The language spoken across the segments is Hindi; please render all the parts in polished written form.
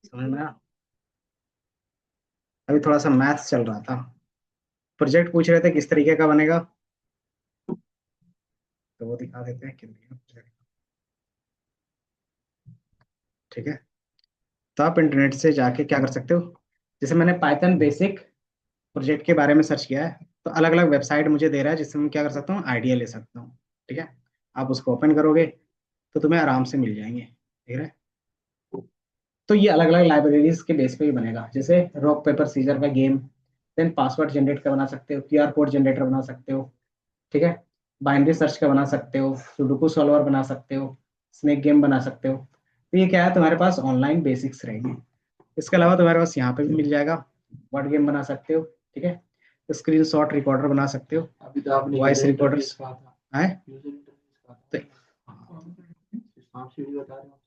समझ में आया? अभी थोड़ा सा मैथ्स चल रहा था। प्रोजेक्ट पूछ रहे थे किस तरीके का बनेगा, तो वो दिखा देते हैं किस तरीके का project। ठीक है, तो आप इंटरनेट से जाके क्या कर सकते हो, जैसे मैंने पाइथन बेसिक प्रोजेक्ट के बारे में सर्च किया है, तो अलग अलग वेबसाइट मुझे दे रहा है जिससे मैं क्या कर सकता हूँ, आइडिया ले सकता हूँ। ठीक है, आप उसको ओपन करोगे तो तुम्हें आराम से मिल जाएंगे, ठीक है। तो ये अलग अलग लाइब्रेरीज के बेस पे ही बनेगा, जैसे रॉक पेपर सीजर का गेम, देन पासवर्ड जनरेट का बना सकते हो, क्यूआर कोड जनरेटर बना सकते हो, ठीक है। बाइनरी सर्च का बना सकते हो, सुडोकू सॉल्वर बना सकते हो, स्नेक गेम बना सकते हो। तो ये क्या है, तुम्हारे पास ऑनलाइन बेसिक्स रहेंगे। इसके अलावा तुम्हारे पास यहाँ पे भी मिल जाएगा, वर्ड गेम बना सकते हो, ठीक है। स्क्रीन शॉट रिकॉर्डर बना सकते हो, अभी तो आपने वॉइस यूजर रिकॉर्डर्स इंटरफेस कहा था। है। यूजर इंटरफेस कहा तो था। सांप सीढ़ी बता रहे हो।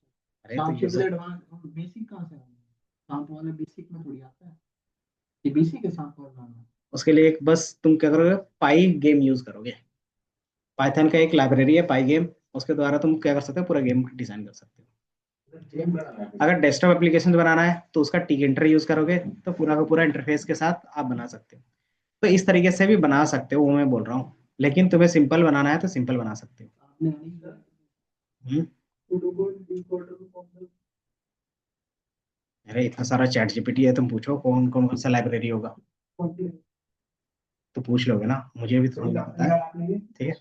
अरे तो सांप ये सीढ़ी सब एडवांस बेसिक कहाँ से आया? सांप वाले बेसिक में थोड़ी आता है। ये बेसिक है सांप वाला बनाना। उसके लिए एक बस तुम क्या करोगे, पाई गेम यूज करोगे। पाइथन का एक लाइब्रेरी है पाई गेम, उसके द्वारा तुम क्या कर सकते हो, पूरा गेम डिजाइन कर सकते हो। ठीक है? अगर डेस्कटॉप एप्लीकेशन बनाना है तो उसका टिक इंटर यूज करोगे तो पूरा का पूरा इंटरफेस के साथ आप बना सकते हो। तो इस तरीके से भी बना सकते हो, वो मैं बोल रहा हूँ। लेकिन तुम्हें सिंपल बनाना है तो सिंपल बना सकते हो। आपने नहीं कहा। हम्म। तो लोगों ने डिकोडर को अरे इतना सारा चैट जीपीटी है, तुम पूछो कौन कौन कौन सा लाइब्रेरी होगा, कौन सी तो पूछ लोगे ना, मुझे भी थोड़ा पता है। आपने ये ठीक है,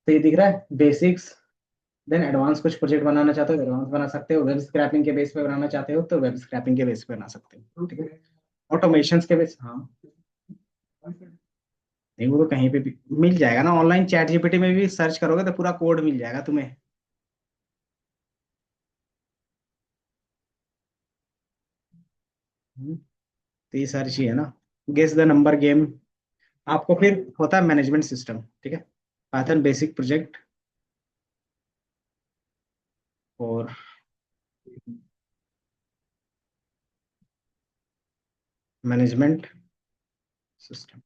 तो ये दिख रहा है बेसिक्स, देन एडवांस कुछ प्रोजेक्ट बनाना चाहते हो एडवांस बना सकते हो, वेब स्क्रैपिंग के बेस पे बनाना चाहते हो तो वेब स्क्रैपिंग के बेस पे बना सकते हो। ठीक है, ऑटोमेशन के बेस, हाँ। नहीं वो तो कहीं पे भी मिल जाएगा ना, ऑनलाइन चैट जीपीटी में भी सर्च करोगे तो पूरा कोड मिल जाएगा तुम्हें। तो ये सारी चीज है ना। गेस द नंबर गेम, आपको फिर होता है मैनेजमेंट सिस्टम, ठीक है। पाइथन बेसिक प्रोजेक्ट और मैनेजमेंट सिस्टम,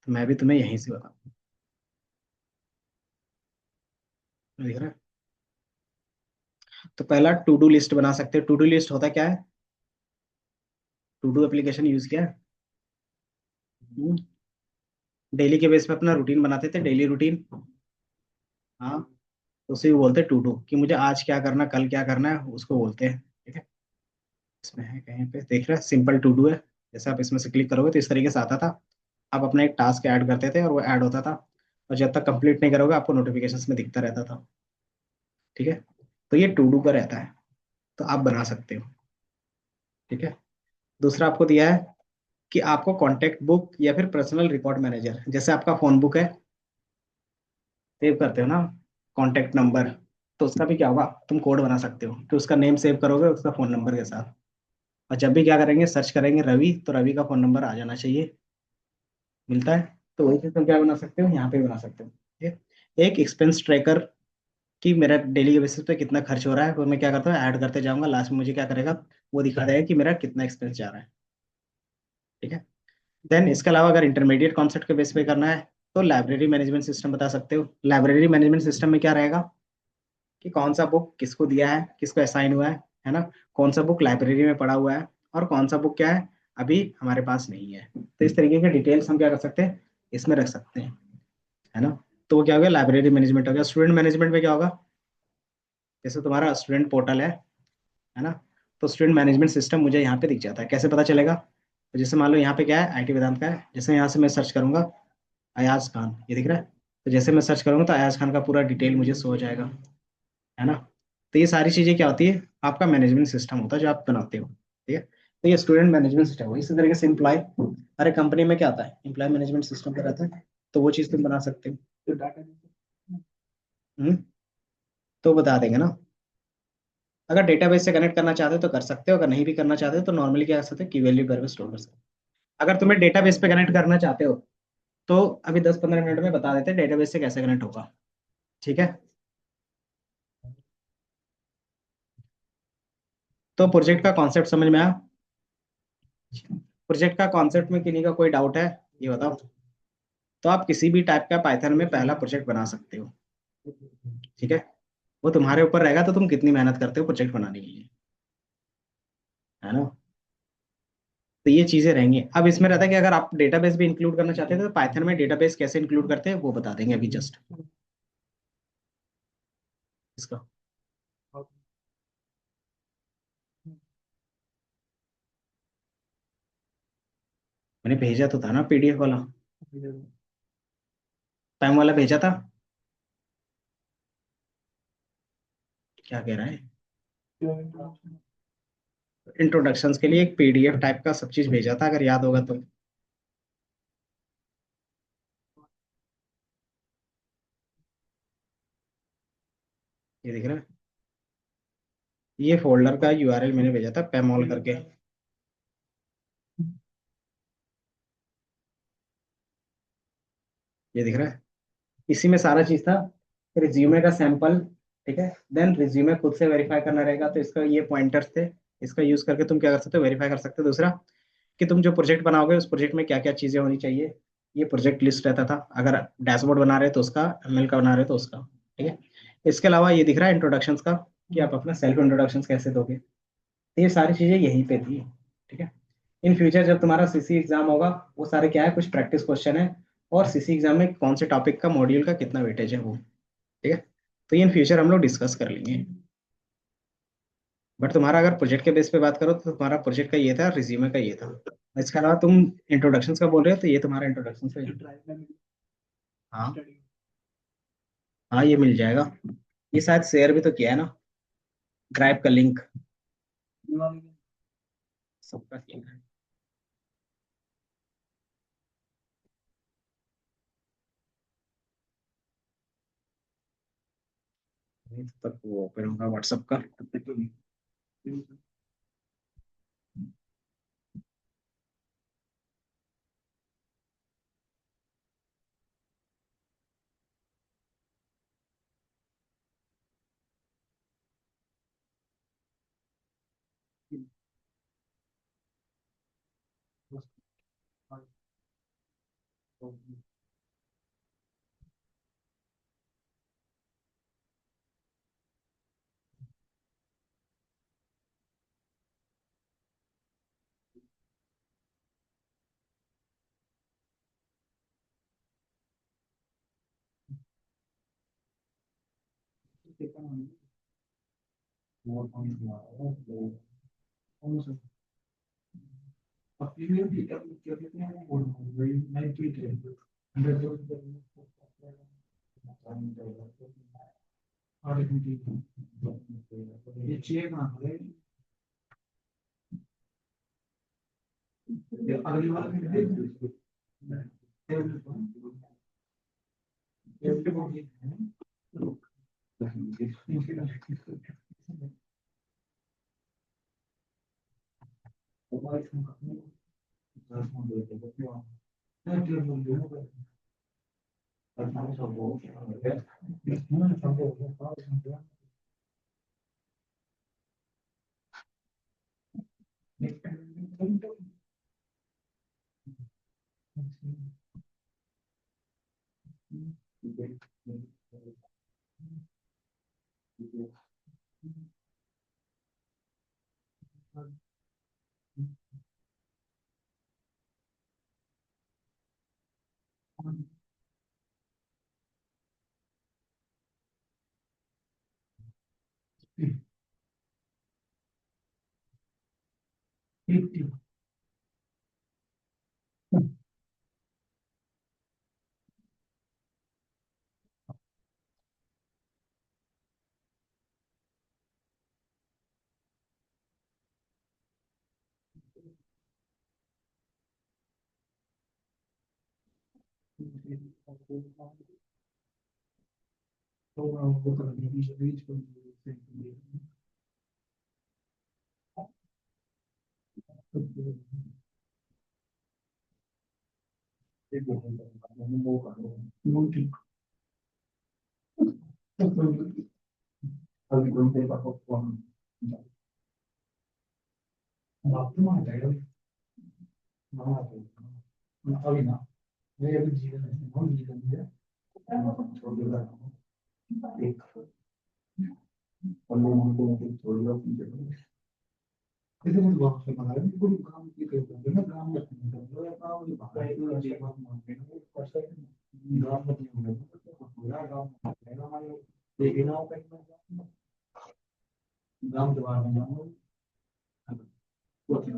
तो मैं भी तुम्हें यहीं से बताऊँ, दिख रहा है। तो पहला टू डू लिस्ट बना सकते हो। टू डू लिस्ट होता क्या है, टू डू एप्लीकेशन यूज किया है, डेली के बेस पे अपना रूटीन बनाते थे, डेली रूटीन। हाँ, तो उसे भी बोलते हैं टू डू, कि मुझे आज क्या करना कल क्या करना है उसको बोलते हैं। ठीक है, इसमें है कहीं पे देख रहे हैं, सिंपल टू डू है। जैसे आप इसमें से क्लिक करोगे तो इस तरीके से आता था। आप अपना एक टास्क ऐड करते थे और वो ऐड होता था, और जब तक कंप्लीट नहीं करोगे आपको नोटिफिकेशंस में दिखता रहता था। ठीक है, तो ये टू डू का रहता है, तो आप बना सकते हो। ठीक है, दूसरा आपको दिया है कि आपको कॉन्टेक्ट बुक या फिर पर्सनल रिकॉर्ड मैनेजर, जैसे आपका फोन बुक है, सेव करते हो ना कॉन्टेक्ट नंबर, तो उसका भी क्या होगा, तुम कोड बना सकते हो कि उसका नेम सेव करोगे उसका फोन नंबर के साथ, और जब भी क्या करेंगे सर्च करेंगे रवि, तो रवि का फोन नंबर आ जाना चाहिए, मिलता है। तो वही चीज तुम क्या बना सकते हो, यहाँ पे बना सकते हो। ठीक है, एक एक्सपेंस ट्रैकर, कि मेरा डेली के बेसिस पे कितना खर्च हो रहा है, और मैं क्या करता हूँ ऐड करते जाऊंगा, लास्ट में मुझे क्या करेगा, वो दिखा देगा कि मेरा कितना एक्सपेंस जा रहा है। ठीक है, देन इसके अलावा अगर इंटरमीडिएट कॉन्सेप्ट के बेस पे करना है तो लाइब्रेरी मैनेजमेंट सिस्टम बता सकते हो। लाइब्रेरी मैनेजमेंट सिस्टम में क्या रहेगा, कि कौन सा बुक किसको दिया है, किसको असाइन हुआ है ना, कौन सा बुक लाइब्रेरी में पड़ा हुआ है, और कौन सा बुक क्या है अभी हमारे पास नहीं है। तो इस तरीके के डिटेल्स हम क्या कर सकते हैं, इसमें रख सकते हैं, है ना। तो वो क्या हो गया, लाइब्रेरी मैनेजमेंट हो गया। स्टूडेंट मैनेजमेंट में क्या होगा, जैसे तुम्हारा स्टूडेंट पोर्टल है ना, तो स्टूडेंट मैनेजमेंट सिस्टम मुझे यहाँ पे दिख जाता है, कैसे पता चलेगा, तो जैसे मान लो यहाँ पे क्या है, आईटी वेदांत का है, जैसे यहाँ से मैं सर्च करूंगा अयाज खान, ये दिख रहा है, तो जैसे मैं सर्च करूंगा तो अयाज खान का पूरा डिटेल मुझे शो हो जाएगा, है ना। तो ये सारी चीजें क्या होती है, आपका मैनेजमेंट सिस्टम होता है जो आप बनाते हो। ठीक है, तो ये स्टूडेंट मैनेजमेंट सिस्टम है। इसी तरीके से एम्प्लॉय, हर कंपनी में क्या आता है, एम्प्लॉय मैनेजमेंट सिस्टम का रहता है, तो वो चीज तुम बना सकते हो। तो डाटा हम्म, तो बता देंगे ना। अगर डेटाबेस से कनेक्ट करना चाहते हो तो कर सकते हो, अगर नहीं भी करना चाहते हो तो नॉर्मली क्या कर सकते हो, की वैल्यू घर में स्टोर कर सकते हो। अगर तुम्हें डेटाबेस पे कनेक्ट करना चाहते हो तो अभी 10-15 मिनट में बता देते हैं डेटाबेस से कैसे कनेक्ट होगा। ठीक है, तो प्रोजेक्ट का कॉन्सेप्ट समझ में आया। प्रोजेक्ट का कॉन्सेप्ट में किन्हीं का कोई डाउट है, ये बताओ। तो आप किसी भी टाइप का पाइथन में पहला प्रोजेक्ट बना सकते हो। ठीक है, वो तुम्हारे ऊपर रहेगा तो तुम कितनी मेहनत करते हो प्रोजेक्ट बनाने के लिए, है ना। तो ये चीजें रहेंगी। अब इसमें रहता है कि अगर आप डेटाबेस भी इंक्लूड करना चाहते हैं तो पाइथन में डेटाबेस कैसे इंक्लूड करते हैं वो बता देंगे अभी जस्ट इसका। मैंने भेजा तो था ना पीडीएफ वाला, टाइम वाला भेजा था। क्या कह रहा है, इंट्रोडक्शंस के लिए एक पीडीएफ टाइप का सब चीज भेजा था अगर याद होगा तो। ये दिख रहा है, ये फोल्डर का यूआरएल मैंने भेजा था पेमोल करके। ये दिख रहा है, इसी में सारा चीज था। रिज्यूमे का सैंपल, ठीक है। देन रिज्यूमे खुद से वेरीफाई करना रहेगा तो इसका ये पॉइंटर्स थे। इसका यूज करके तुम क्या कर सकते हो, वेरीफाई कर सकते हो। दूसरा कि तुम जो प्रोजेक्ट बनाओगे उस प्रोजेक्ट में क्या क्या चीजें होनी चाहिए, ये प्रोजेक्ट लिस्ट रहता था। अगर डैशबोर्ड बना रहे हो तो उसका, एमएल का बना रहे हो तो उसका, ठीक है। इसके अलावा ये दिख रहा है इंट्रोडक्शंस का, कि आप अपना सेल्फ इंट्रोडक्शंस कैसे दोगे। तो ये सारी चीजें यहीं पे थी, ठीक है। इन फ्यूचर जब तुम्हारा सीसी एग्जाम होगा, वो सारे क्या है, कुछ प्रैक्टिस क्वेश्चन है, और सीसी एग्जाम में कौन से टॉपिक का मॉड्यूल का कितना वेटेज है वो, ठीक है। तो ये इन फ्यूचर हम लोग डिस्कस कर लेंगे। बट तुम्हारा अगर प्रोजेक्ट के बेस पे बात करो तो तुम्हारा प्रोजेक्ट का ये था, रिज्यूमे का ये था। इसके अलावा तुम इंट्रोडक्शंस का बोल रहे हो तो ये तुम्हारा इंट्रोडक्शन है। हाँ, हाँ ये मिल जाएगा। ये शायद शेयर भी तो किया है ना, ड्राइव का लिंक सबका किया है। तब तक वो ओपन होगा व्हाट्सएप का, तब तक तो नहीं। और लोगों को थोड़ी बहुत इसे मुझे बहुत अच्छा लगा है पूरी काम की करते हैं ना काम करते हैं तो ये काम ये भाई को ये बात मानते हैं कैसे काम करते हैं तो पूरा काम है हमारे लेकिन आओ कहीं काम के बारे में जानो वो क्या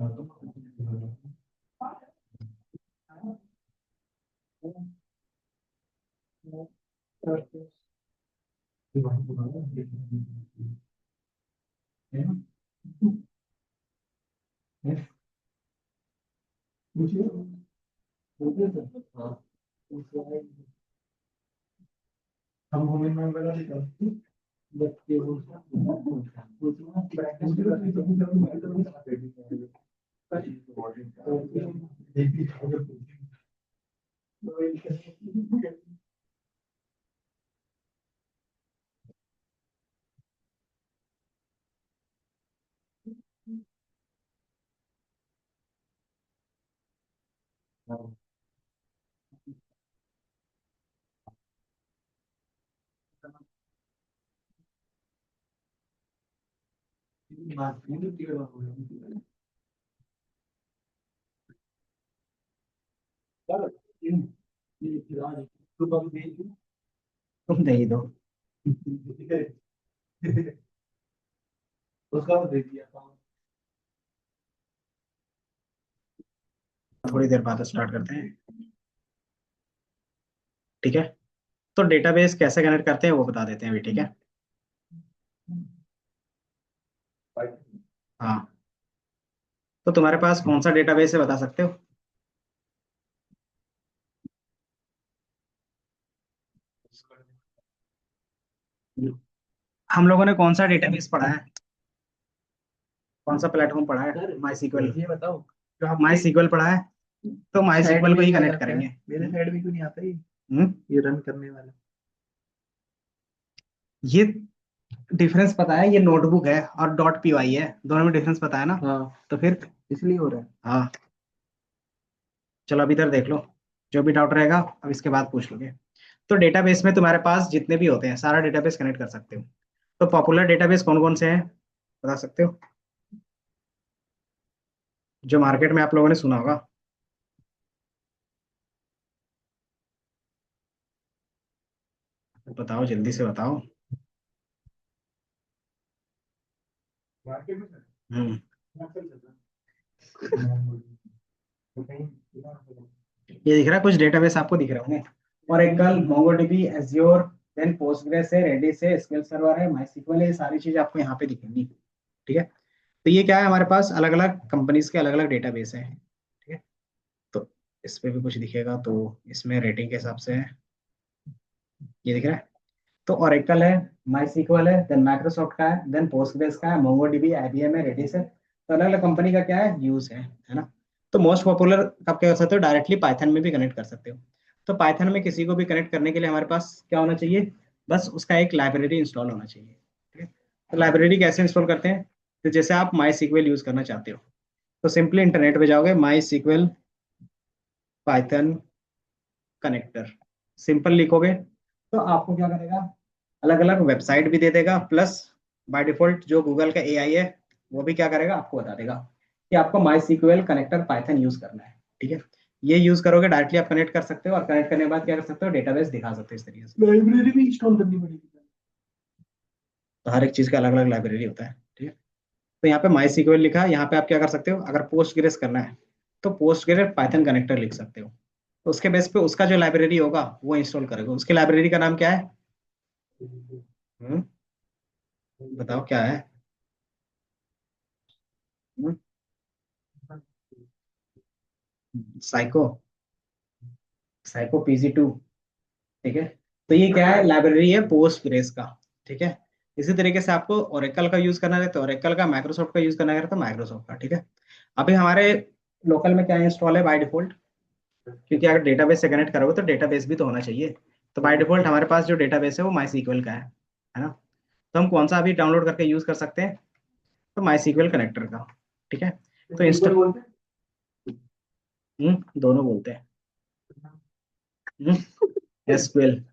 हम होमिंग में बड़ा करते हैं बच्चे बात नहीं तुम दे ही दो। उसका दे दिया था थोड़ी देर बाद स्टार्ट करते हैं, ठीक है। तो डेटाबेस कैसे कनेक्ट करते हैं वो बता देते हैं अभी, ठीक है। हाँ, तो तुम्हारे पास कौन सा डेटाबेस है बता सकते हो? हम लोगों ने कौन सा डेटाबेस पढ़ा है, कौन सा प्लेटफॉर्म पढ़ा है? Sir MySQL. ये बताओ जो आप माई सीक्वल पढ़ा है, तो माई साइड सीक्वल में को ही नहीं आ कनेक्ट जाता है करेंगे। मेरे साइड में क्यों नहीं आता हम्म, ये रन करने वाला ये डिफरेंस पता है? ये नोटबुक है और डॉट पी वाई है, दोनों में डिफरेंस पता है ना? हाँ तो फिर इसलिए हो रहा है हाँ, चलो अभी इधर देख लो, जो भी डाउट रहेगा अब इसके बाद पूछ लोगे। तो डेटाबेस में तुम्हारे पास जितने भी होते हैं सारा डेटाबेस कनेक्ट कर सकते हो। तो पॉपुलर डेटाबेस कौन कौन से हैं बता सकते हो, जो मार्केट में आप लोगों ने सुना होगा? बताओ जल्दी से बताओ। मार्केट में हम्म, ये दिख रहा है, कुछ डेटाबेस आपको दिख रहे होंगे। Oracle, MongoDB, Azure, then Postgres है, रेडिस है, एसक्यूएल सर्वर है, माइस्क्ल है, ये सारी चीजें आपको यहाँ पे दिखेंगी, ठीक है। तो ये क्या है, हमारे पास अलग अलग कंपनीज के अलग अलग डेटाबेस है, ठीक है। तो इस पे भी कुछ दिखेगा, तो इसमें रेटिंग के हिसाब से है, ये दिख रहा है। तो ओरेकल है, माई सीक्वल है, देन माइक्रोसॉफ्ट का है, देन पोस्टग्रेस का है, मोंगोडीबी, आईबीएम है, रेडिस है। तो अलग अलग कंपनी का क्या है, यूज है ना। तो मोस्ट पॉपुलर आप क्या कर सकते हो, डायरेक्टली पाइथन में भी कनेक्ट कर सकते हो। तो पाइथन में किसी को भी कनेक्ट करने के लिए हमारे पास क्या होना चाहिए, बस उसका एक लाइब्रेरी इंस्टॉल होना चाहिए, ठीक है। तो लाइब्रेरी कैसे इंस्टॉल करते हैं, तो जैसे आप माई सीक्वल यूज करना चाहते हो, तो सिंपली इंटरनेट पे जाओगे, माई सीक्वल पाइथन कनेक्टर, सिंपल लिखोगे, तो आपको क्या करेगा, अलग अलग वेबसाइट भी दे देगा, प्लस बाय डिफॉल्ट जो गूगल का एआई है वो भी क्या करेगा, आपको बता देगा कि आपको माई सीक्वल कनेक्टर पाइथन यूज करना है, ठीक है। ये यूज करोगे, डायरेक्टली आप कनेक्ट कर सकते हो, और कनेक्ट करने के बाद क्या कर सकते हो, डेटाबेस दिखा सकते हो इस तरीके से। लाइब्रेरी भी इंस्टॉल करनी पड़ेगी तो हर एक चीज का अलग अलग लाइब्रेरी होता है, ठीक है। तो यहाँ पे माई सीक्वल लिखा है, यहाँ पे आप क्या कर सकते हो, अगर पोस्ट ग्रेस करना है तो पोस्ट ग्रेस पाइथन कनेक्टर लिख सकते हो। तो उसके बेस पे उसका जो लाइब्रेरी होगा वो इंस्टॉल करेगा। उसकी लाइब्रेरी का नाम क्या है? हम्म, बताओ क्या है? साइको, साइको पीजी 2, ठीक है। तो ये क्या है, लाइब्रेरी है पोस्ट ग्रेस का, ठीक है। इसी तरीके से आपको ओरेकल का यूज करना है तो ओरेकल का, माइक्रोसॉफ्ट का यूज करना है तो माइक्रोसॉफ्ट का, ठीक है। अभी हमारे लोकल में क्या इंस्टॉल है बाय डिफॉल्ट, क्योंकि अगर डेटाबेस से कनेक्ट करोगे तो डेटाबेस भी तो होना चाहिए। तो बाय डिफॉल्ट हमारे पास जो डेटाबेस है वो माई सीक्वल का है ना। तो हम कौन सा अभी डाउनलोड करके यूज कर सकते हैं, तो माई सीक्वल कनेक्टर का, ठीक है। तो इंस्टा, बोलते दोनों बोलते हैं, एसक्यूएल,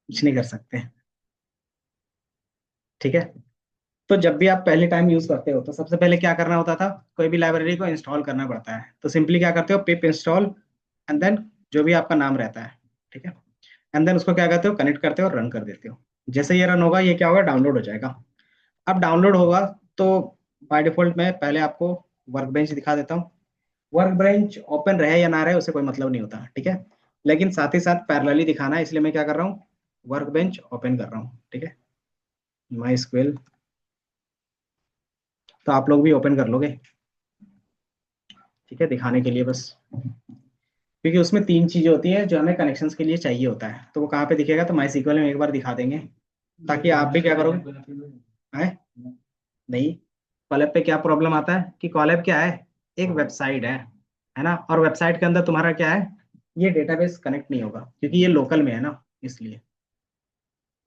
कुछ नहीं कर सकते। ठीक है। तो जब भी आप पहले टाइम यूज करते हो तो सबसे पहले क्या करना होता था, कोई भी लाइब्रेरी को इंस्टॉल करना पड़ता है, तो सिंपली क्या करते हो, पिप इंस्टॉल एंड देन जो भी आपका नाम रहता है, ठीक है, एंड देन उसको क्या करते हो, कनेक्ट करते हो और रन कर देते हो। जैसे ये रन होगा, ये क्या होगा, डाउनलोड हो जाएगा। अब डाउनलोड होगा तो बाय डिफॉल्ट मैं पहले आपको वर्क बेंच दिखा देता हूँ। वर्क बेंच ओपन रहे या ना रहे उससे कोई मतलब नहीं होता, ठीक है, लेकिन साथ ही साथ पैरेलली दिखाना है, इसलिए मैं क्या कर रहा हूँ, वर्क बेंच ओपन कर रहा हूँ, ठीक है, माई स्क्वेल। तो आप लोग भी ओपन कर लोगे, ठीक है, दिखाने के लिए बस, क्योंकि उसमें तीन चीजें होती हैं जो हमें कनेक्शंस के लिए चाहिए होता है, तो वो कहाँ पे दिखेगा, तो माई सीक्वल में एक बार दिखा देंगे, ताकि आप भी क्या करोगे, है नहीं। कॉलैब पे क्या प्रॉब्लम आता है कि कॉलैब क्या है, एक वेबसाइट है ना, और वेबसाइट के अंदर तुम्हारा क्या है, ये डेटाबेस कनेक्ट नहीं होगा क्योंकि ये लोकल में है ना, इसलिए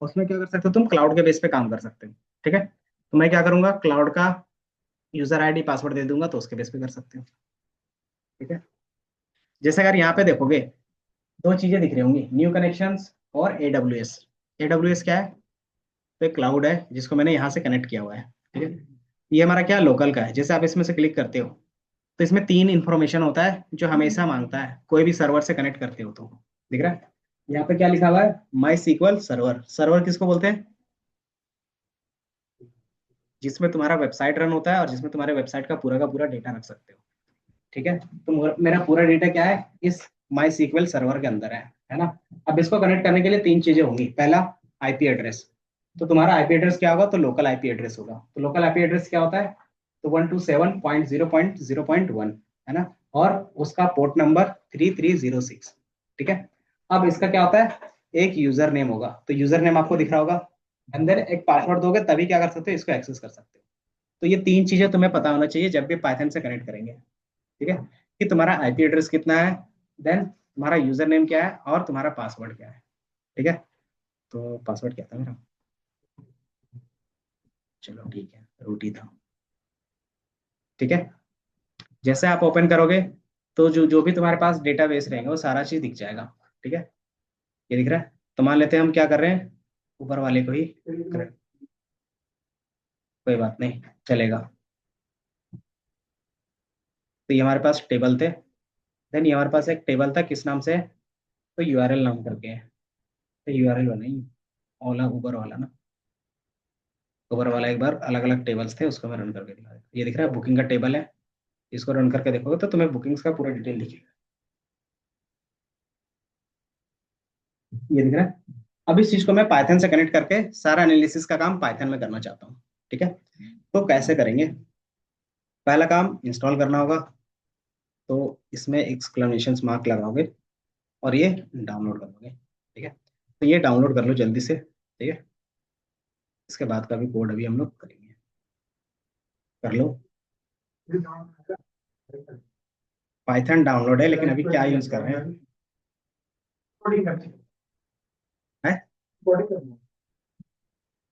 उसमें क्या कर सकते हो, तुम क्लाउड के बेस पे काम कर सकते हो, ठीक है। तो मैं क्या करूंगा, क्लाउड का यूजर आईडी पासवर्ड दे दूंगा, तो उसके बेस पे कर सकते हो, ठीक है। जैसे अगर यहाँ पे देखोगे, दो चीजें दिख रही होंगी, न्यू कनेक्शंस और एडब्ल्यू एस। एडब्ल्यू एस क्या है, तो एक क्लाउड है जिसको मैंने यहाँ से कनेक्ट किया हुआ है, ठीक है। ये हमारा क्या, लोकल का है। जैसे आप इसमें से क्लिक करते हो तो इसमें तीन इंफॉर्मेशन होता है जो हमेशा मांगता है कोई भी सर्वर से कनेक्ट करते हो तो, दिख रहा है यहाँ पे क्या लिखा हुआ है, माई सीक्वल सर्वर। सर्वर किसको बोलते हैं, जिसमें तुम्हारा वेबसाइट रन होता है और जिसमें तुम्हारे वेबसाइट का पूरा डेटा रख सकते हो, ठीक है। तो मेरा पूरा डेटा क्या है, इस माई सीक्वल सर्वर के अंदर है ना। अब इसको कनेक्ट करने के लिए तीन चीजें होंगी, पहला आईपी एड्रेस। तो तुम्हारा आईपी एड्रेस क्या होगा, तो लोकल आईपी एड्रेस होगा। तो लोकल आईपी एड्रेस क्या होता है, तो 127.0.0.1, है ना, और उसका पोर्ट नंबर 3306, ठीक है। अब इसका क्या होता है, एक यूजर नेम होगा, तो यूजर नेम आपको दिख रहा होगा, अंदर एक पासवर्ड दोगे तभी क्या कर सकते हो, इसको एक्सेस कर सकते हो। तो ये तीन चीजें तुम्हें पता होना चाहिए जब भी पाइथन से कनेक्ट करेंगे, ठीक है, कि तुम्हारा आईपी एड्रेस कितना है, देन तुम्हारा यूजर नेम क्या है और तुम्हारा पासवर्ड क्या है, ठीक है। तो पासवर्ड क्या था मेरा, चलो ठीक है, रूट ही था, ठीक है। जैसे आप ओपन करोगे तो जो जो भी तुम्हारे पास डेटाबेस रहेंगे वो सारा चीज दिख जाएगा, ठीक है। ये दिख रहा है, तो मान लेते हैं हम क्या कर रहे हैं, ऊपर वाले को ही करें, कोई बात नहीं, चलेगा। तो ये हमारे पास टेबल थे, देन ये हमारे पास एक टेबल था किस नाम से, तो यूआरएल नाम करके है, तो यूआरएल वाला ही, ओला उबर वाला ना, उबर वाला एक बार अलग अलग टेबल्स थे, उसको मैं रन करके दिखा देता हूँ। ये दिख रहा है बुकिंग का टेबल है, इसको रन करके देखोगे तो तुम्हें बुकिंग्स का पूरा डिटेल दिखेगा, ये दिख रहा है। अब इस चीज को मैं पाइथन से कनेक्ट करके सारा एनालिसिस का काम पाइथन में करना चाहता हूँ, ठीक है। तो कैसे करेंगे, पहला काम इंस्टॉल करना होगा, तो इसमें एक्सक्लेमेशन मार्क लगाओगे और ये डाउनलोड करोगे, ठीक है। तो ये डाउनलोड कर लो जल्दी से, ठीक है, इसके बाद का भी कोड अभी हम लोग करेंगे, कर लो। पाइथन डाउनलोड है लेकिन अभी क्या यूज कर रहे हैं,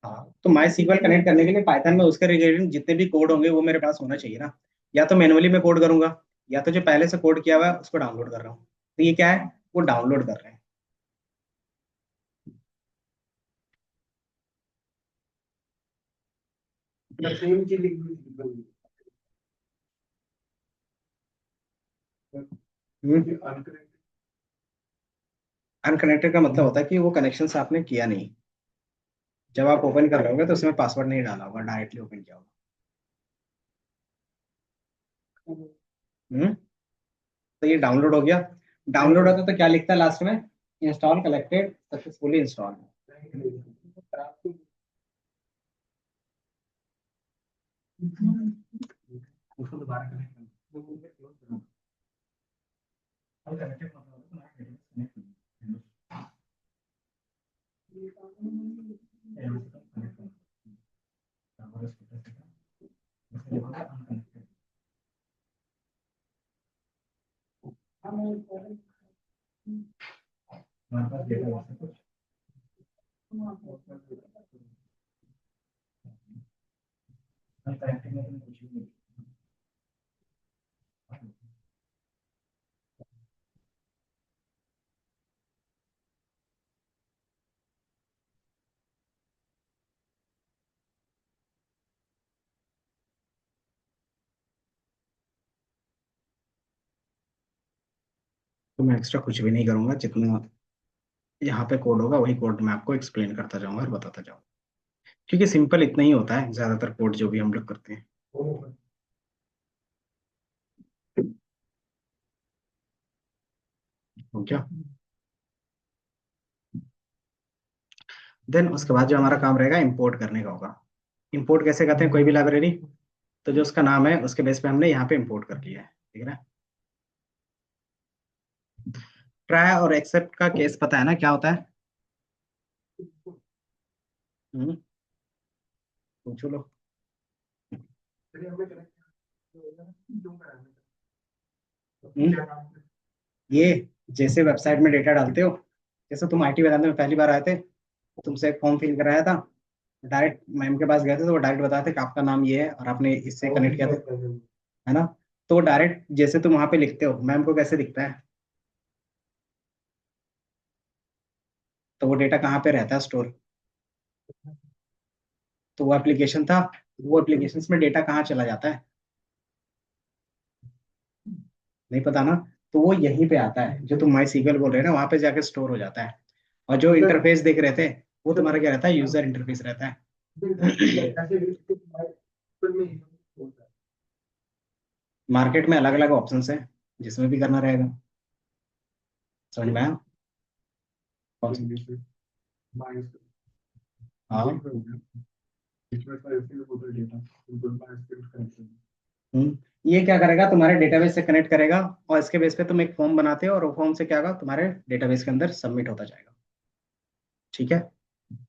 हाँ, तो माई सीक्वल कनेक्ट करने के लिए पाइथन में उसके रिलेटेड जितने भी कोड होंगे वो मेरे पास होना चाहिए ना, या तो मैनुअली मैं कोड करूंगा, या तो जो पहले से कोड किया हुआ है उसको डाउनलोड कर रहा हूँ। तो ये क्या है, वो डाउनलोड कर रहे हैं। सेम चीज अनकनेक्टेड का मतलब होता है कि वो कनेक्शन आपने किया नहीं, जब आप ओपन कर रहे होगे तो उसमें पासवर्ड नहीं डाला होगा, डायरेक्टली ओपन किया होगा। हम्म, तो ये डाउनलोड हो गया। डाउनलोड होता तो क्या लिखता है लास्ट में, इंस्टॉल कलेक्टेड सक्सेसफुली इंस्टॉल। उसको दोबारा कनेक्ट करना। हमारे पास डेटा है कुछ, हम कनेक्टिंग में कुछ भी नहीं। तो मैं एक्स्ट्रा कुछ भी नहीं करूंगा, जितना यहाँ पे कोड होगा वही कोड मैं आपको एक्सप्लेन करता जाऊंगा और बताता जाऊंगा, क्योंकि सिंपल इतना ही होता है ज्यादातर कोड जो भी हम लोग करते हैं। हो गया। देन उसके बाद जो हमारा काम रहेगा इंपोर्ट करने का होगा। इंपोर्ट कैसे करते हैं कोई भी लाइब्रेरी, तो जो उसका नाम है उसके बेस पे हमने यहाँ पे इंपोर्ट कर लिया है, ठीक है ना। ट्राई और एक्सेप्ट का केस पता है ना क्या होता है? हम्म, पूछो लो। हम्म, ये जैसे वेबसाइट में डेटा डालते हो, जैसे तुम आईटी वेदांत में पहली बार आए थे, तुमसे एक फॉर्म फिल कराया था, डायरेक्ट मैम के पास गए थे तो वो डायरेक्ट बताते कि आपका नाम ये है और आपने इससे कनेक्ट किया था, है ना। तो डायरेक्ट जैसे तुम वहां पे लिखते हो मैम को कैसे दिखता है, तो वो डेटा कहाँ पे रहता है स्टोर, तो वो एप्लीकेशन था, वो एप्लीकेशन में डेटा कहाँ चला जाता है, नहीं पता ना। तो वो यहीं पे आता है, जो तुम माई सीक्वल बोल रहे हो ना वहां पे जाके स्टोर हो जाता है। और जो इंटरफेस देख रहे थे वो तुम्हारा क्या रहता है, यूजर इंटरफेस रहता है। मार्केट में अलग अलग ऑप्शंस है, जिसमें भी करना रहेगा। समझ में आया? कौन सा? हाँ। हम्म, ये क्या करेगा, तुम्हारे डेटाबेस से कनेक्ट करेगा, और इसके बेस पे तुम एक फॉर्म बनाते हो और वो फॉर्म से क्या होगा, तुम्हारे डेटाबेस के अंदर सबमिट होता जाएगा। ठीक है,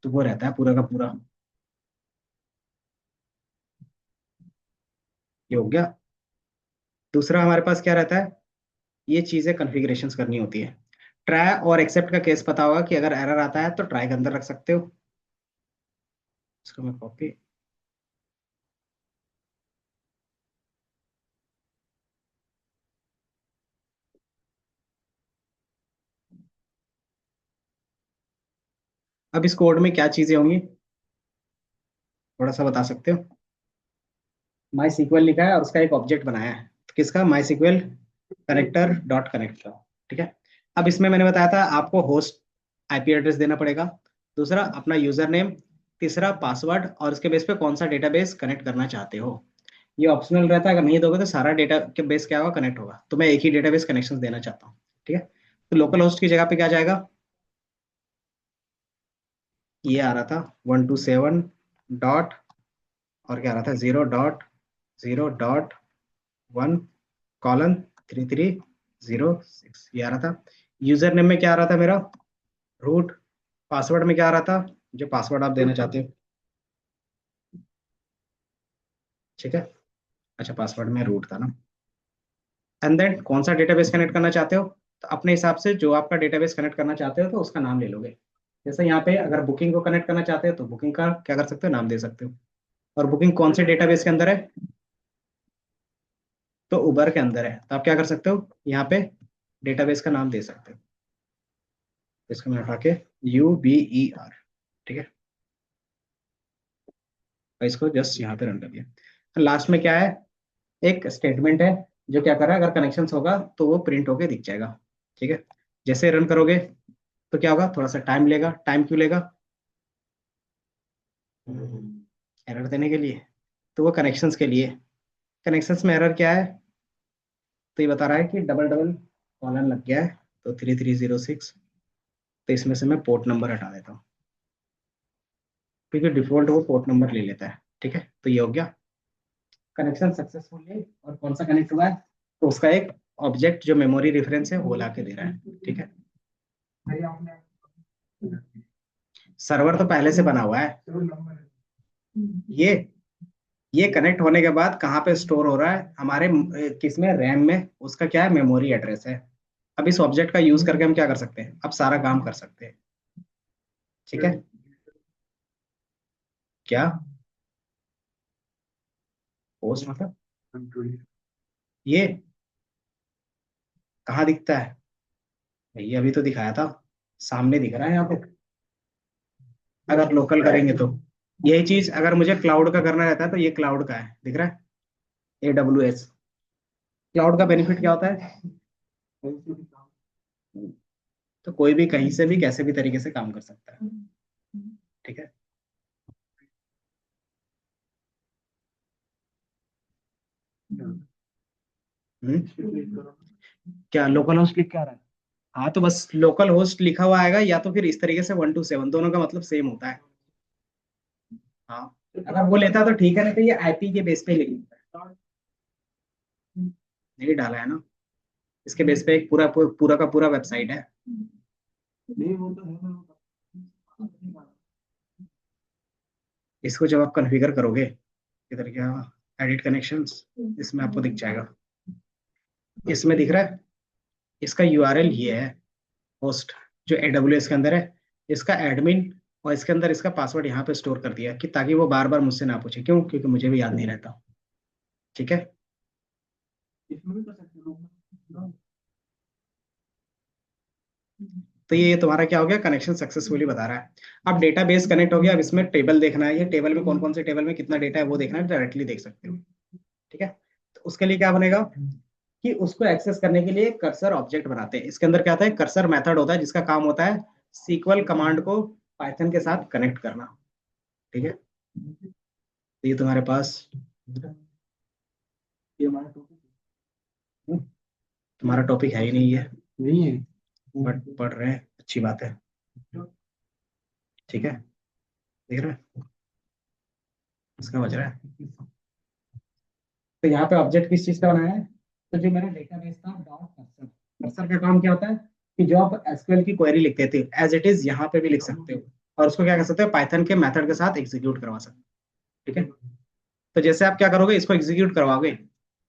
तो वो रहता है पूरा का पूरा। ये हो गया। दूसरा हमारे पास क्या रहता है, ये चीजें कॉन्फ़िगरेशंस करनी होती है। ट्राई और एक्सेप्ट का केस पता होगा कि अगर एरर आता है तो ट्राई के अंदर रख सकते हो। इसको मैं कॉपी। अब इस कोड में क्या चीजें होंगी, थोड़ा सा बता सकते हो? माई सीक्वल लिखा है और उसका एक ऑब्जेक्ट बनाया है, तो किसका, माई सीक्वल कनेक्टर डॉट कनेक्ट का। ठीक है। अब इसमें मैंने बताया था आपको होस्ट आईपी एड्रेस देना पड़ेगा, दूसरा अपना यूजर नेम, तीसरा पासवर्ड, और इसके बेस पे कौन सा डेटाबेस कनेक्ट करना चाहते हो। ये ऑप्शनल रहता है, अगर नहीं दोगे तो सारा डेटा के बेस क्या होगा, कनेक्ट होगा। तो मैं एक ही डेटाबेस कनेक्शन देना चाहता हूँ। ठीक है, तो लोकल होस्ट की जगह पे क्या जाएगा, ये आ रहा था 127 डॉट, और क्या आ रहा था 0.0.1 कॉलन 3306, ये आ रहा था। यूजर नेम में क्या आ रहा था मेरा, रूट। पासवर्ड में क्या आ रहा था, जो पासवर्ड आप देना चाहते हो। ठीक है, अच्छा पासवर्ड में रूट था ना। एंड देन कौन सा डेटाबेस कनेक्ट करना चाहते हो, तो अपने हिसाब से जो आपका डेटाबेस कनेक्ट करना चाहते हो तो उसका नाम ले लोगे। जैसे यहाँ पे अगर बुकिंग को कनेक्ट करना चाहते हो तो बुकिंग का क्या कर सकते हो, नाम दे सकते हो। और बुकिंग कौन से डेटाबेस के अंदर है, तो उबर के अंदर है, तो आप क्या कर सकते हो, यहाँ पे डेटाबेस का नाम दे सकते हो। इसको मैं हटा के UBER, ठीक है, और इसको जस्ट यहाँ पे रन कर दिया। लास्ट में क्या है, एक स्टेटमेंट है जो क्या कर रहा है, अगर कनेक्शन होगा तो वो प्रिंट होके दिख जाएगा। ठीक है, जैसे रन करोगे तो क्या होगा, थोड़ा सा टाइम लेगा। टाइम क्यों लेगा, एरर देने के लिए, तो वो कनेक्शंस के लिए। कनेक्शंस में एरर क्या है, तो ये बता रहा है कि डबल डबल कॉलन लग गया है, तो 3306। तो इसमें से मैं पोर्ट नंबर हटा देता हूँ, क्योंकि डिफॉल्ट वो पोर्ट नंबर ले लेता है। ठीक है, तो ये हो गया कनेक्शन सक्सेसफुली। और कौन सा कनेक्ट हुआ है, तो उसका एक ऑब्जेक्ट जो मेमोरी रेफरेंस है वो ला के दे रहा है। ठीक है, सर्वर तो पहले से बना हुआ है। ये ये कनेक्ट होने के बाद कहाँ पे स्टोर हो रहा है, हमारे किस में, रैम में, उसका क्या है, मेमोरी एड्रेस है। अब इस ऑब्जेक्ट का यूज करके हम क्या कर सकते हैं, अब सारा काम कर सकते हैं। ठीक है, क्या पोस्ट मतलब, ये कहाँ दिखता है, ये अभी तो दिखाया था, सामने दिख रहा है यहाँ पे। अगर लोकल करेंगे तो यही चीज अगर मुझे क्लाउड का करना रहता है तो ये क्लाउड का है, दिख रहा है, AWS। क्लाउड का बेनिफिट क्या होता है, तो कोई भी कहीं से भी कैसे भी तरीके से काम कर सकता है। ठीक है। हम्म। क्या लोकल होस्ट लिख क्या रहा है? हाँ तो बस लोकल होस्ट लिखा हुआ आएगा, या तो फिर इस तरीके से 127, दोनों का मतलब सेम होता है। हाँ, अगर वो लेता तो ठीक है, नहीं तो ये आईपी के बेस पे ही लिखना है। नहीं डाला है ना, इसके बेस पे एक पूरा पूरा का पूरा वेबसाइट है। नहीं वो तो है। इसको जब आप कॉन्फ़िगर करोगे, इधर क्या, एडिट कनेक्शंस, इसमें आपको दिख जाएगा। इसमें दिख रहा है, इसका यूआरएल ये है, होस्ट जो एडब्ल्यूएस के अंदर है, इसका एडमिन, और इसके अंदर इसका पासवर्ड यहाँ पे स्टोर कर दिया कि ताकि वो बार बार मुझसे ना पूछे, क्यों, क्योंकि मुझे भी याद नहीं रहता। ठीक है। इसमें भी कर सकते हो लोग। तो ये तुम्हारा क्या हो गया, कनेक्शन सक्सेसफुली बता रहा है। अब डेटाबेस कनेक्ट हो गया, अब इसमें टेबल देखना है, ये टेबल में कौन कौन से टेबल में कितना डेटा है वो देखना है, डायरेक्टली देख सकते हो। ठीक है। तो उसके लिए क्या बनेगा कि उसको एक्सेस करने के लिए कर्सर ऑब्जेक्ट बनाते हैं। इसके अंदर क्या होता है, कर्सर मेथड होता है जिसका काम होता है सीक्वल कमांड को पाइथन के साथ कनेक्ट करना। ठीक है। तो ये तुम्हारे पास, ये हमारा टॉपिक तुम्हारा टॉपिक है ही नहीं है, नहीं है। बट पढ़ रहे हैं, अच्छी बात है। ठीक है, देख रहे हैं इसका बज रहा है। तो यहाँ पे ऑब्जेक्ट किस चीज का बनाया है, तो जो मेरा डेटाबेस था डॉट कर्सर, कर्सर का काम क्या होता है कि जो आप एसक्यूएल की क्वेरी लिखते थे एज इट इज यहाँ पे भी लिख सकते हो, और उसको क्या कर सकते हो, पाइथन के मेथड के साथ एग्जीक्यूट करवा सकते हो। ठीक है। तो जैसे आप क्या करोगे, इसको एग्जीक्यूट करवाओगे,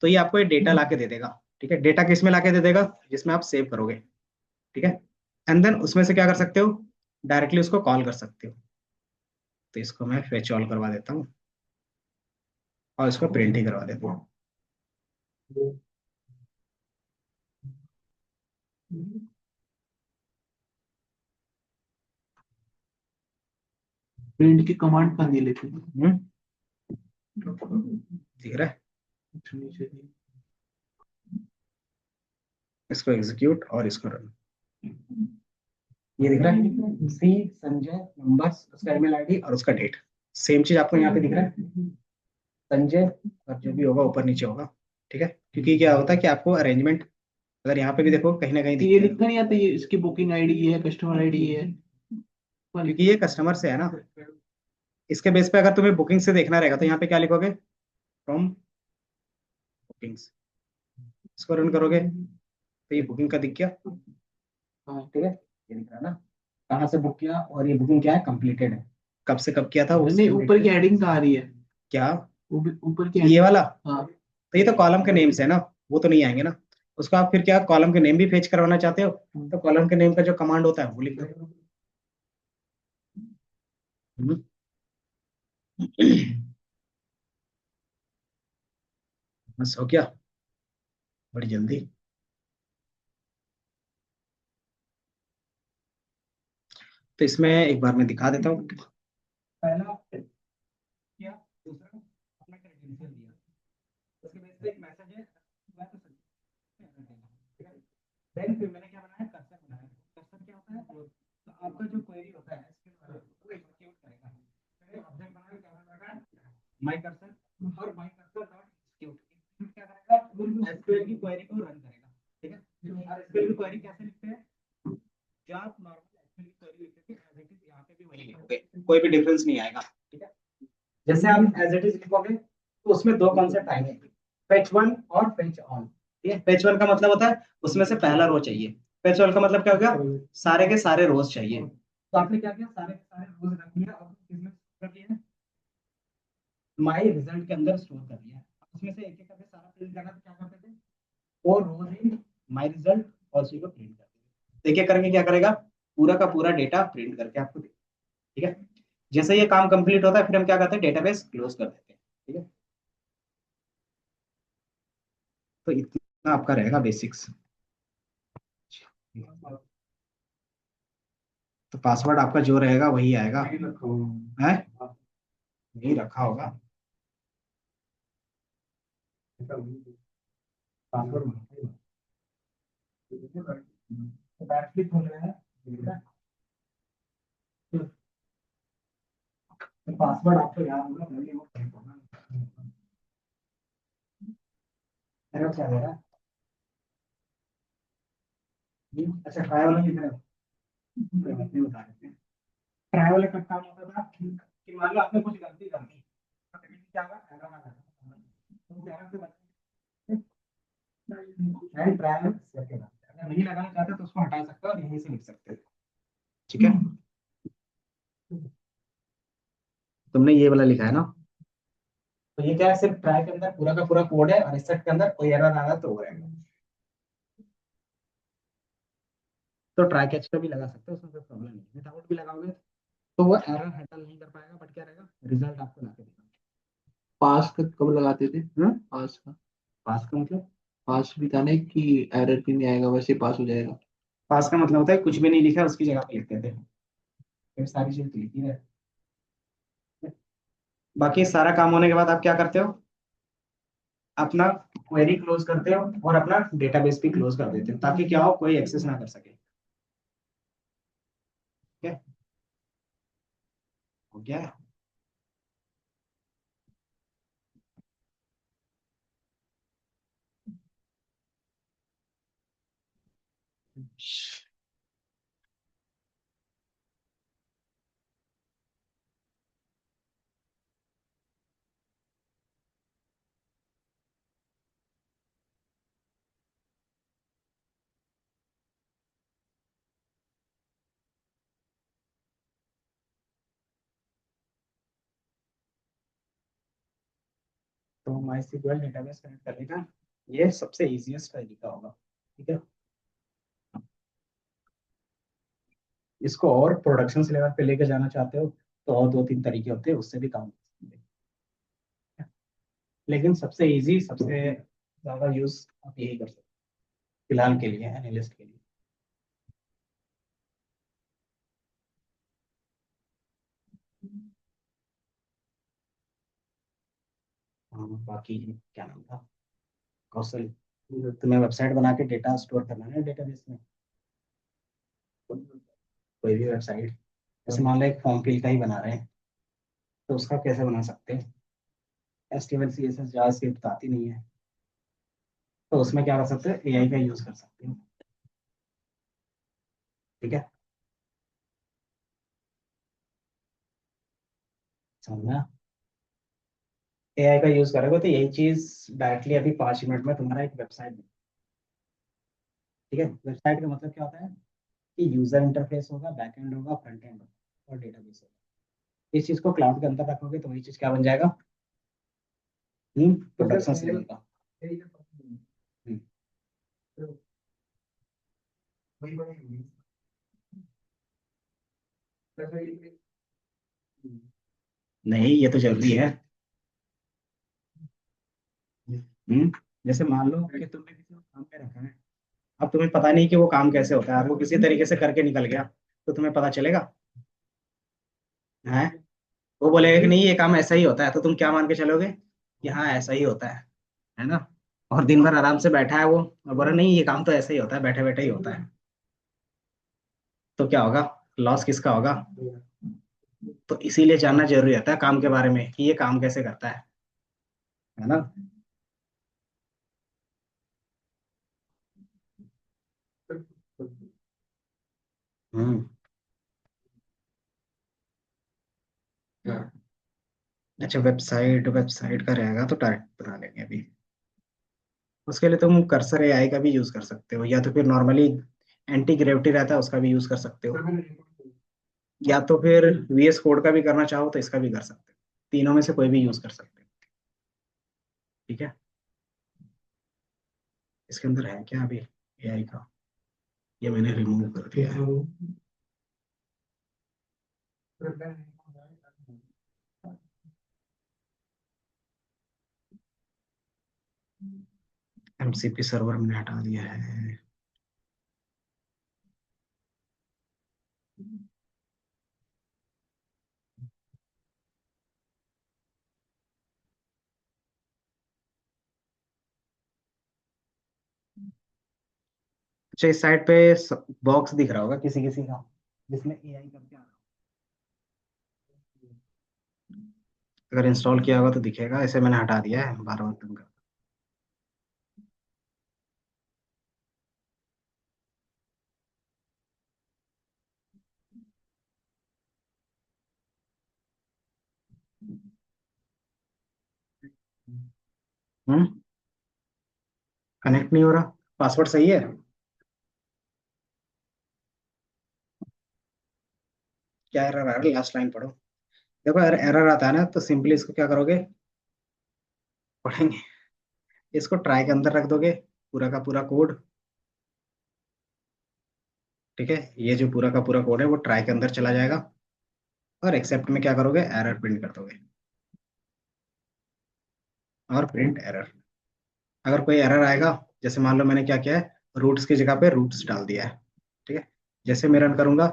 तो ये आपको ये डेटा ला के दे देगा। ठीक है, डेटा किस में ला के दे देगा, जिसमें आप सेव करोगे। ठीक है। एंड देन उसमें से क्या कर सकते हो, डायरेक्टली उसको कॉल कर सकते हो। तो इसको मैं फेच ऑल करवा देता हूँ, और इसको प्रिंट ही करवा देता हूँ। प्रिंट की कमांड कहाँ नहीं लेते। दिख रहा है, नीचे इसको एग्जीक्यूट और इसको रन। ये दिख रहा है, सी संजय नंबर्स, उसका ईमेल आईडी और उसका डेट, सेम चीज आपको यहाँ पे दिख रहा है, संजय, और जो भी होगा ऊपर नीचे होगा। ठीक है, क्योंकि क्या होता है कि आपको अरेंजमेंट, अगर यहाँ पे भी देखो कहीं ना कहीं ये दिखता है, लिखना नहीं आता, ये इसकी बुकिंग आईडी ये है, कस्टमर आईडी ये है। क्योंकि ये कस्टमर से है ना। इसके बेस पे अगर तुम्हें बुकिंग से देखना रहेगा तो यहाँ पे क्या लिखोगे, फ्रॉम बुकिंग्स, इसको रन करोगे तो ये बुकिंग का दिख गया। हाँ ठीक है, ये दिख रहा है ना, कहाँ से बुक किया, और ये बुकिंग क्या है, कंप्लीटेड है, कब से कब किया था वो नहीं, सेम ऊपर की डेट। हेडिंग कहाँ आ रही है। क्या, ऊपर की ये हेडिंग। वाला, हाँ। तो ये तो कॉलम के नेम्स है ना, वो तो नहीं आएंगे ना। उसको आप फिर क्या कॉलम के नेम भी फेच करवाना चाहते हो, तो कॉलम के नेम का जो कमांड होता है वो लिख दो। हम्म। बस हो गया, बड़ी जल्दी। तो इसमें एक बार मैं दिखा देता हूँ। पहला क्या, दूसरा अपना क्रेडेंशियल दिया, उसके बेस पे एक मैसेज है, मैं तो सही ठीक है। देन फिर मैंने क्या बनाया, कर्सर बनाया। कर्सर क्या होता है, तो आपका जो क्वेरी होता है इसके द्वारा वो एग्जीक्यूट करेगा। फिर ऑब्जेक्ट बना के क्या बनाएगा, माय कर्सर, और माय कर्सर डॉट एग्जीक्यूट क्या करेगा, एसक्यूएल की क्वेरी को रन करेगा। ठीक है, और एसक्यूएल की क्वेरी कैसे लिखते हैं, जो आप नॉर्मल एसक्यूएल की क्वेरी लिखते थे एज इट इज यहाँ पे भी वही लिखोगे, कोई भी डिफरेंस नहीं आएगा। ठीक है, जैसे आप एज इट इज लिखोगे तो उसमें दो कॉन्सेप्ट आएंगे, फेच वन और फेच ऑन। ठीक है, फेच वन का मतलब होता है उसमें से पहला रो चाहिए, फेच ऑन का मतलब क्या हो गया, सारे के सारे रोज चाहिए। तो आपने क्या किया, सारे के सारे रोज रख दिया और किसमें कर दिया, माई रिजल्ट के अंदर स्टोर कर दिया। उसमें से एक एक करके सारा प्रिंट करना, तो क्या करते थे, वो रोज इन माई रिजल्ट और उसी को प्रिंट कर देते, एक एक करके क्या करेगा, पूरा का पूरा डेटा प्रिंट करके आपको दे। ठीक है, जैसे ये काम कंप्लीट होता है फिर हम क्या करते हैं, डेटाबेस क्लोज कर देते हैं। ठीक है, तो इतना आपका रहेगा बेसिक्स। तो पासवर्ड आपका जो रहेगा वही आएगा है, नहीं रखा होगा पासवर्ड। तो बैटरी खोल रहा है, ठीक है? तो पासवर्ड आपको याद होगा, भले वो correct होगा। एरर क्या दे रहा है? अच्छा, ट्राई वाला किधर है? कोई बात नहीं, बता देते हैं। ट्राई वाले का काम होता था कि मान लो आपने कुछ गलती कर दी, तो क्या होगा, एरर आ जाएगा। तो एरर से बचने ट्रायल सेकेंड, अगर नहीं लगाना चाहते तो उसको हटा सकते हो और यहीं से लिख सकते हो। ठीक है, तुमने ये वाला लिखा है ना? तो ये क्या है, सिर्फ ट्राई के अंदर पूरा का पूरा कोड है, और इस सेट के अंदर कोई एरर आ रहा है तो हो जाएगा। तो ट्राई कैच का भी लगा सकते हो, उसमें कोई प्रॉब्लम नहीं है। विदाउट भी लगाओगे तो वो एरर हैंडल नहीं कर पाएगा, बट क्या रहेगा, रिजल्ट आपको ला के देगा। पास का कब लगाते थे? हम्म, पास का? पास का मतलब? पास भी था ना कि एरर भी नहीं आएगा, वैसे पास हो जाएगा। पास का मतलब होता है कुछ भी नहीं लिखा उसकी जगह पे लिखते थे, फिर सारी चीज लिखी है। बाकी सारा काम होने के बाद आप क्या करते हो, अपना क्वेरी क्लोज करते हो और अपना डेटाबेस भी क्लोज कर देते हो, ताकि क्या हो, कोई एक्सेस ना कर सके। ठीक है, हो गया? तो MySQL डेटाबेस कनेक्ट करने का ये सबसे इजीएस्ट तरीका होगा। ठीक है, इसको और प्रोडक्शन लेवल पे लेके जाना चाहते हो तो और दो तीन तरीके होते हैं, उससे भी काम हो सकते हैं। लेकिन सबसे इजी, सबसे ज्यादा यूज आप यही कर सकते हो फिलहाल के लिए, एनालिस्ट के लिए। हाँ, बाकी क्या नाम था, कौशल, तुम्हें वेबसाइट बना के डेटा स्टोर करना है डेटाबेस में। कोई भी वेबसाइट, जैसे मान लो एक फॉर्म फिल का ही बना रहे हैं, तो उसका कैसे बना सकते हैं? HTML CSS जावास्क्रिप्ट आती नहीं है, तो उसमें क्या कर सकते हैं, AI का यूज कर सकते हैं। ठीक है, समझना? AI का यूज करोगे तो यही चीज डायरेक्टली अभी 5 मिनट में तुम्हारा एक वेबसाइट। ठीक है, वेबसाइट का मतलब क्या होता है कि यूजर इंटरफेस होगा, बैकएंड होगा, फ्रंट एंड होगा और डेटाबेस होगा। इस चीज को क्लाउड के अंदर रखोगे तो वही चीज क्या बन जाएगा, प्रोडक्शन लेवल का। हम्म, नहीं, ये तो जरूरी है। जैसे मान लो कि तुमने किसी को काम पे रखा है, अब तुम्हें पता नहीं कि वो काम कैसे होता है, वो किसी तरीके से करके निकल गया, तो तुम्हें पता चलेगा? है, वो बोलेगा कि नहीं ये काम ऐसा ही होता है, तो तुम क्या मान के चलोगे कि हाँ ऐसा ही होता है ना? और दिन भर आराम से बैठा है वो, और बोला नहीं ये काम तो ऐसा ही होता है, बैठे बैठे ही होता है, तो क्या होगा, लॉस किसका होगा? तो इसीलिए जानना जरूरी रहता है काम के बारे में कि ये काम कैसे करता है ना? हम्म, अच्छा, वेबसाइट वेबसाइट का रहेगा तो डायरेक्ट बना लेंगे अभी। उसके लिए तुम कर्सर AI का भी यूज कर सकते हो, या तो फिर नॉर्मली एंटी ग्रेविटी रहता है उसका भी यूज कर सकते हो, या तो फिर VS कोड का भी करना चाहो तो इसका भी कर सकते हो। तीनों में से कोई भी यूज कर सकते हो। ठीक है, इसके अंदर है क्या अभी AI का, ये मैंने रिमूव कर दिया है। MCP सर्वर मैंने हटा दिया है। अच्छा, इस साइड पे बॉक्स दिख रहा होगा किसी किसी का, जिसमें एआई करके आ रहा है। अगर इंस्टॉल किया होगा तो दिखेगा, ऐसे मैंने हटा दिया है, बार बार तुम कर। हम्म। कनेक्ट नहीं हो रहा, पासवर्ड सही है? क्या एरर आ रहा है, लास्ट लाइन पढ़ो। देखो अगर एरर आता है ना तो सिंपली इसको क्या करोगे, पढ़ेंगे, इसको ट्राई के अंदर रख दोगे, पूरा का पूरा कोड। ठीक है, ये जो पूरा का पूरा कोड है वो ट्राई के अंदर चला जाएगा, और एक्सेप्ट में क्या करोगे, एरर प्रिंट कर दोगे, और प्रिंट एरर। अगर कोई एरर आएगा, जैसे मान लो मैंने क्या किया है, रूट्स की जगह पे रूट्स डाल दिया है। ठीक है, जैसे मैं रन करूंगा,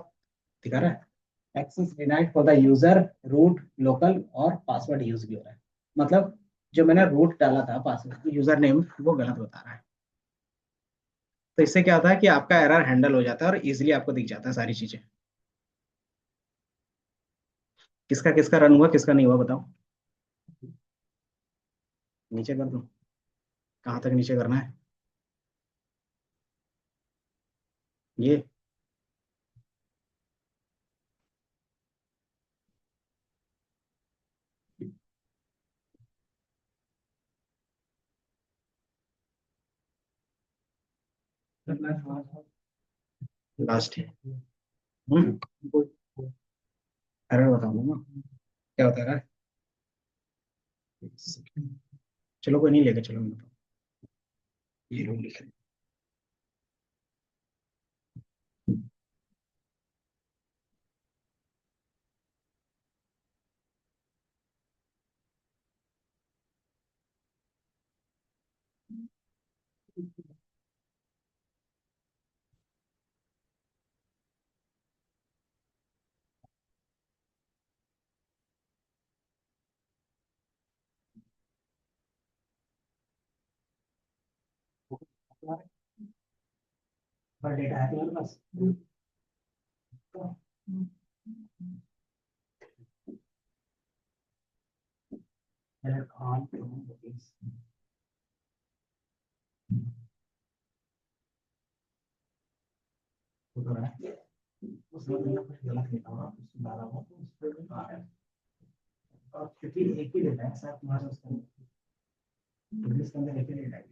दिखा रहा है access denied for the user, root local और पासवर्ड यूज भी हो रहा है। मतलब जो मैंने रूट डाला था, पासवर्ड यूजर नेम वो गलत बता रहा है। तो इससे क्या होता है कि आपका एरर हैंडल हो जाता है और इजीली आपको दिख जाता है सारी चीजें। किसका किसका रन हुआ, किसका नहीं हुआ बताओ। नीचे कर दूं? कहाँ तक नीचे करना है? ये लास्ट है। हम्म। एरर बताऊंगा ना, क्या होता है। चलो कोई नहीं, लेके चलो, मैं बताऊँ। ये रूल लिख पर डेटा है तुम्हारे पास? उसमें तुमने कुछ गलत लिखा होगा, कुछ सुधारा होगा, तो उस पर भी आ रहा है। और क्योंकि एक ही डेटा है सर तुम्हारे उसके अंदर, तो इसके अंदर एक ही डेटा है।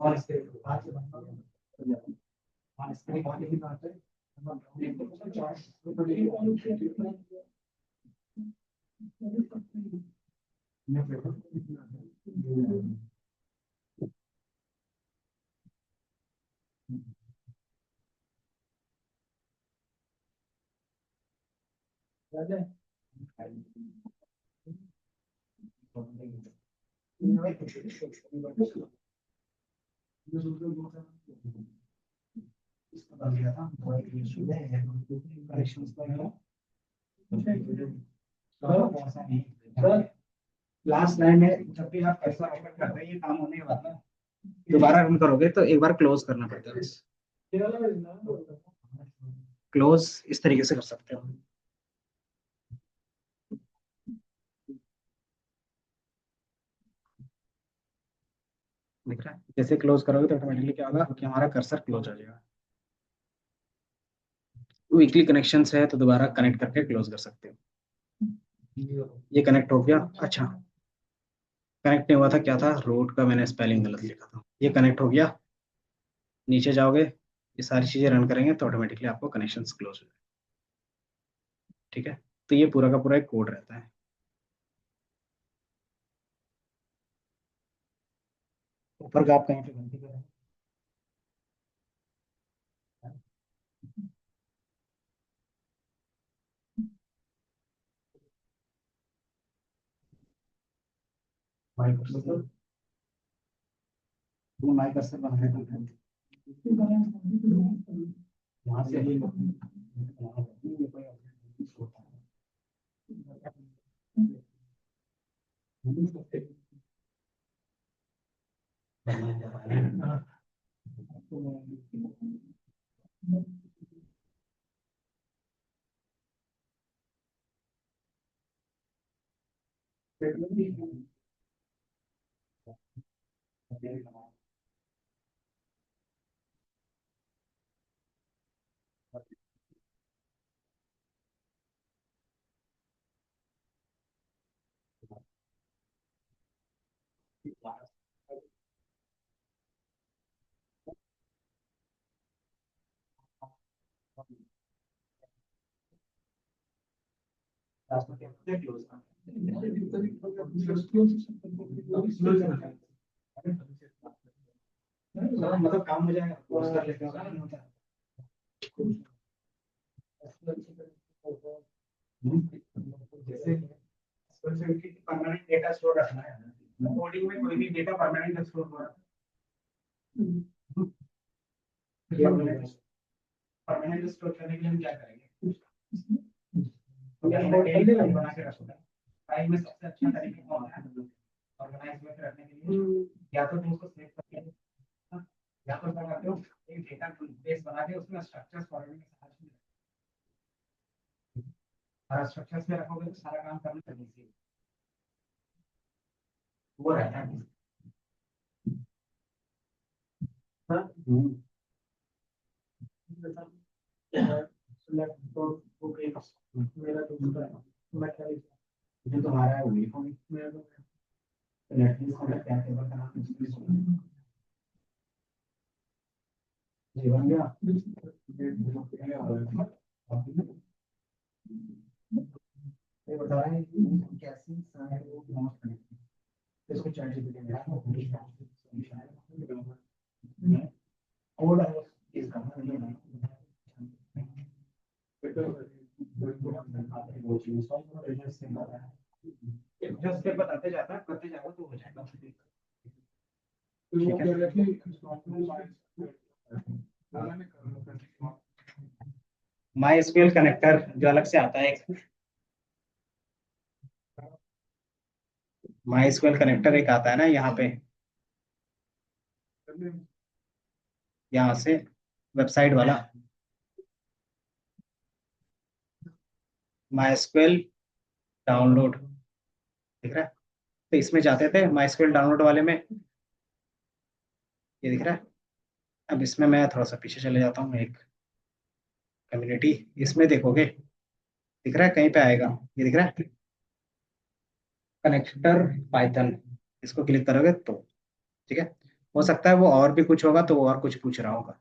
और इसके हाँ इसके बाद ही बात है लास्ट लाइन में जब भी आप पैसा ओपन करते हैं ये काम होने के बाद ना दोबारा रन करोगे तो एक बार क्लोज करना पड़ता है बस। क्लोज इस तरीके से कर सकते हो। दिख रहा है जैसे क्लोज करोगे तो ऑटोमेटिकली क्या होगा कि हमारा कर्सर क्लोज हो जाएगा। वीकली कनेक्शन है तो दोबारा कनेक्ट करके क्लोज कर सकते हो। ये कनेक्ट हो गया। अच्छा कनेक्ट नहीं हुआ था क्या था रोड का मैंने स्पेलिंग गलत लिखा था। ये कनेक्ट हो गया। नीचे जाओगे ये सारी चीजें रन करेंगे तो ऑटोमेटिकली आपको कनेक्शन क्लोज हो जाएगा। ठीक है तो ये पूरा का पूरा एक कोड रहता है। ऊपर का आप कहीं पे गलती करें माइक्रोसॉफ्ट वो माइक्रोसॉफ्ट बनाया था यहाँ से ये मतलब काम हो जाएगा क्लोज कर लेते हैं जैसे परमानेंट डेटा स्टोर रखना है कोडिंग में कोई भी डेटा परमानेंट स्टोर हो रहा है परमानेंट स्टोर करने के लिए हम क्या करेंगे बना के रखना फाइल में सबसे अच्छा तरीका कौन है ऑर्गेनाइज में रखने के लिए या तो तुम उसको सेव करके या तो क्या करते हो एक डेटा बेस बना के उसमें स्ट्रक्चर्स फॉरवर्डिंग सारा स्ट्रक्चर्स में रखोगे तो सारा काम करना इजी वो रहता है जो तुम्हारा है वही होगी क्या टेबल का नाम जी बन गया ये बता रहे हैं कि कैसे सारे लोग नोट करेंगे इसको चैट जीपीटी में कोड है इसका जस्ट स्टेप बताते जाता करते जाओ तो हो जाएगा माई एसक्यूएल कनेक्टर जो अलग से आता है एक माई एसक्यूएल कनेक्टर एक आता है ना यहाँ पे यहाँ से वेबसाइट वाला माई एसक्यूएल डाउनलोड दिख रहा है तो इसमें जाते थे माई एसक्यूएल डाउनलोड वाले में ये दिख रहा है। अब इसमें मैं थोड़ा सा पीछे चले जाता हूँ, एक कम्युनिटी, इसमें देखोगे दिख रहा है कहीं पे आएगा, ये दिख रहा है कनेक्टर पाइथन, इसको क्लिक करोगे तो ठीक है। हो सकता है वो और भी कुछ होगा, तो वो और कुछ पूछ रहा होगा।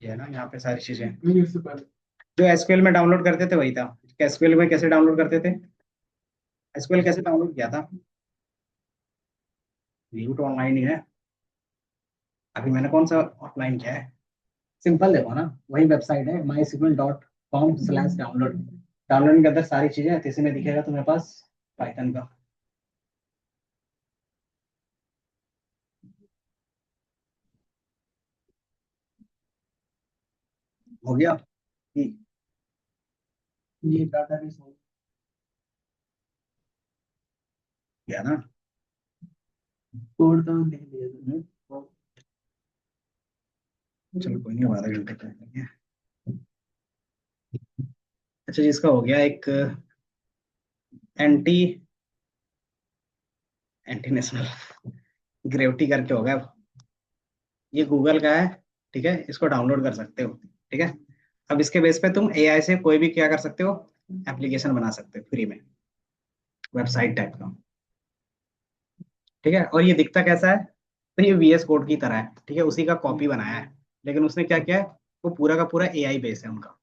ये है ना, यहाँ पे सारी चीजें नहीं इससे पहले जो एसक्यूएल में डाउनलोड करते थे वही था। एसक्यूएल में कैसे डाउनलोड करते थे, एसक्यूएल कैसे डाउनलोड किया था, व्यू तो ऑनलाइन ही है। अभी मैंने कौन सा ऑफलाइन किया है, सिंपल देखो ना, वही वेबसाइट है mysql.com/डाउनलोड। डाउनलोडिंग के अंदर सारी चीजें हैं, तो इसी में दिखेगा तुम्हारे पास पाइथन का। हो गया कि ये डाटाबेस हो गया ना। कोड तो लिख लिया था। हम्म, चलो कोई नहीं, आधे घंटे का है। अच्छा जी, इसका हो गया एक एंटी एंटी नेशनल ग्रेविटी करके होगा। ये गूगल का है, ठीक है, इसको डाउनलोड कर सकते हो, ठीक है। अब इसके बेस पे तुम एआई से कोई भी क्या कर सकते हो, एप्लीकेशन बना सकते हो फ्री में, वेबसाइट टाइप का, ठीक है। और ये दिखता कैसा है, तो ये वीएस कोड की तरह है, ठीक है, उसी का कॉपी बनाया है। लेकिन उसने क्या किया है, वो पूरा का पूरा एआई बेस है उनका।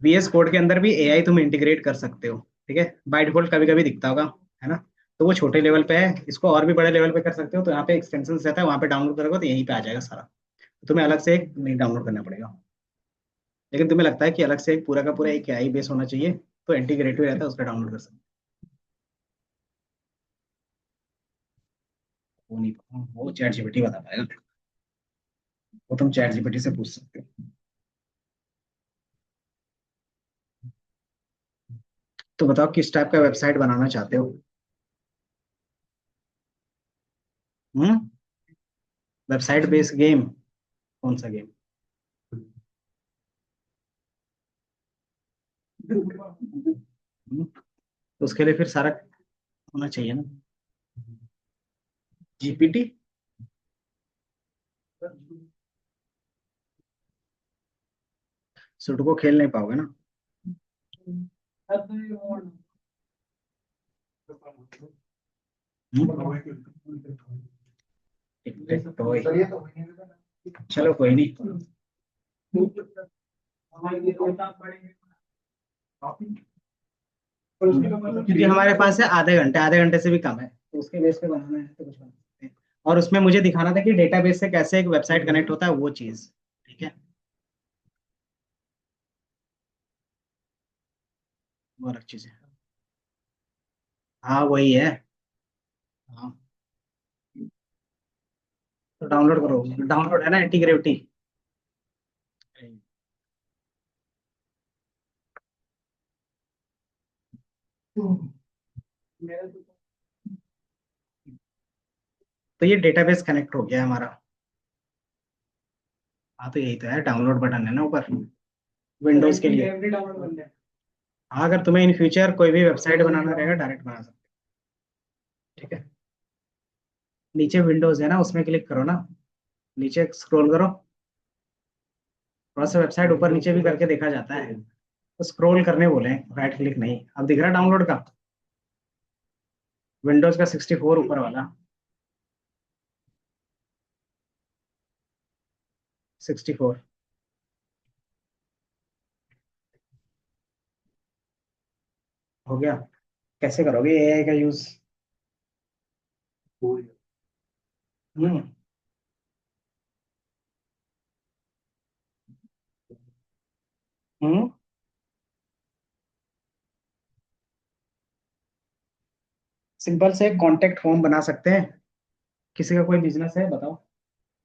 वीएस कोड के अंदर भी एआई तुम इंटीग्रेट कर सकते हो, ठीक है। बाय डिफॉल्ट कभी कभी दिखता होगा, है ना। तो वो छोटे लेवल पे है, इसको और भी बड़े लेवल पे कर सकते हो। तो यहाँ पे एक्सटेंशन रहता है, वहाँ पे डाउनलोड करोगे तो यहीं पे आ जाएगा सारा। तो तुम्हें अलग से एक नहीं डाउनलोड करना पड़ेगा। लेकिन तुम्हें लगता है कि अलग से एक पूरा का पूरा एक एआई बेस होना चाहिए, तो इंटीग्रेटिव रहता है, उस पर डाउनलोड कर सकते हो। वो नहीं, वो चैट जीपीटी बता पाएगा, वो तुम चैट जीपीटी से पूछ सकते हो। तो बताओ किस टाइप का वेबसाइट बनाना चाहते हो। हम्म, वेबसाइट बेस्ड गेम, कौन सा गेम। तो उसके लिए फिर सारा होना चाहिए ना, जीपीटी। सुडोको खेल नहीं पाओगे ना। हम्म, टॉय, चलिए तो चलो कोई नहीं। क्योंकि हमारे पास है आधे घंटे से भी कम है, तो उसके बेस पे बनाना है तो कुछ बना सकते हैं। और उसमें मुझे दिखाना था कि डेटाबेस से कैसे एक वेबसाइट कनेक्ट होता है, वो चीज, ठीक है, वो अलग चीज है। हाँ वही है। हाँ, तो डाउनलोड करो, डाउनलोड है ना इंटीग्रेविटी। तो ये डेटाबेस कनेक्ट हो गया हमारा। हाँ तो यही तो है, डाउनलोड बटन है ना ऊपर, विंडोज के लिए। हाँ, अगर तुम्हें इन फ्यूचर कोई भी वेबसाइट बनाना रहेगा डायरेक्ट बना सकते हो, ठीक है। नीचे विंडोज है ना, उसमें क्लिक करो ना, नीचे स्क्रॉल करो, थोड़ा सा वेबसाइट ऊपर नीचे भी करके देखा जाता है। तो स्क्रॉल करने बोले, राइट क्लिक नहीं। अब दिख रहा है डाउनलोड का, विंडोज का 64 ऊपर वाला, 64 हो गया। कैसे करोगे एआई का यूज। हम्म, हम्म, सिंपल से कॉन्टेक्ट फॉर्म बना सकते हैं। किसी का कोई बिजनेस है बताओ,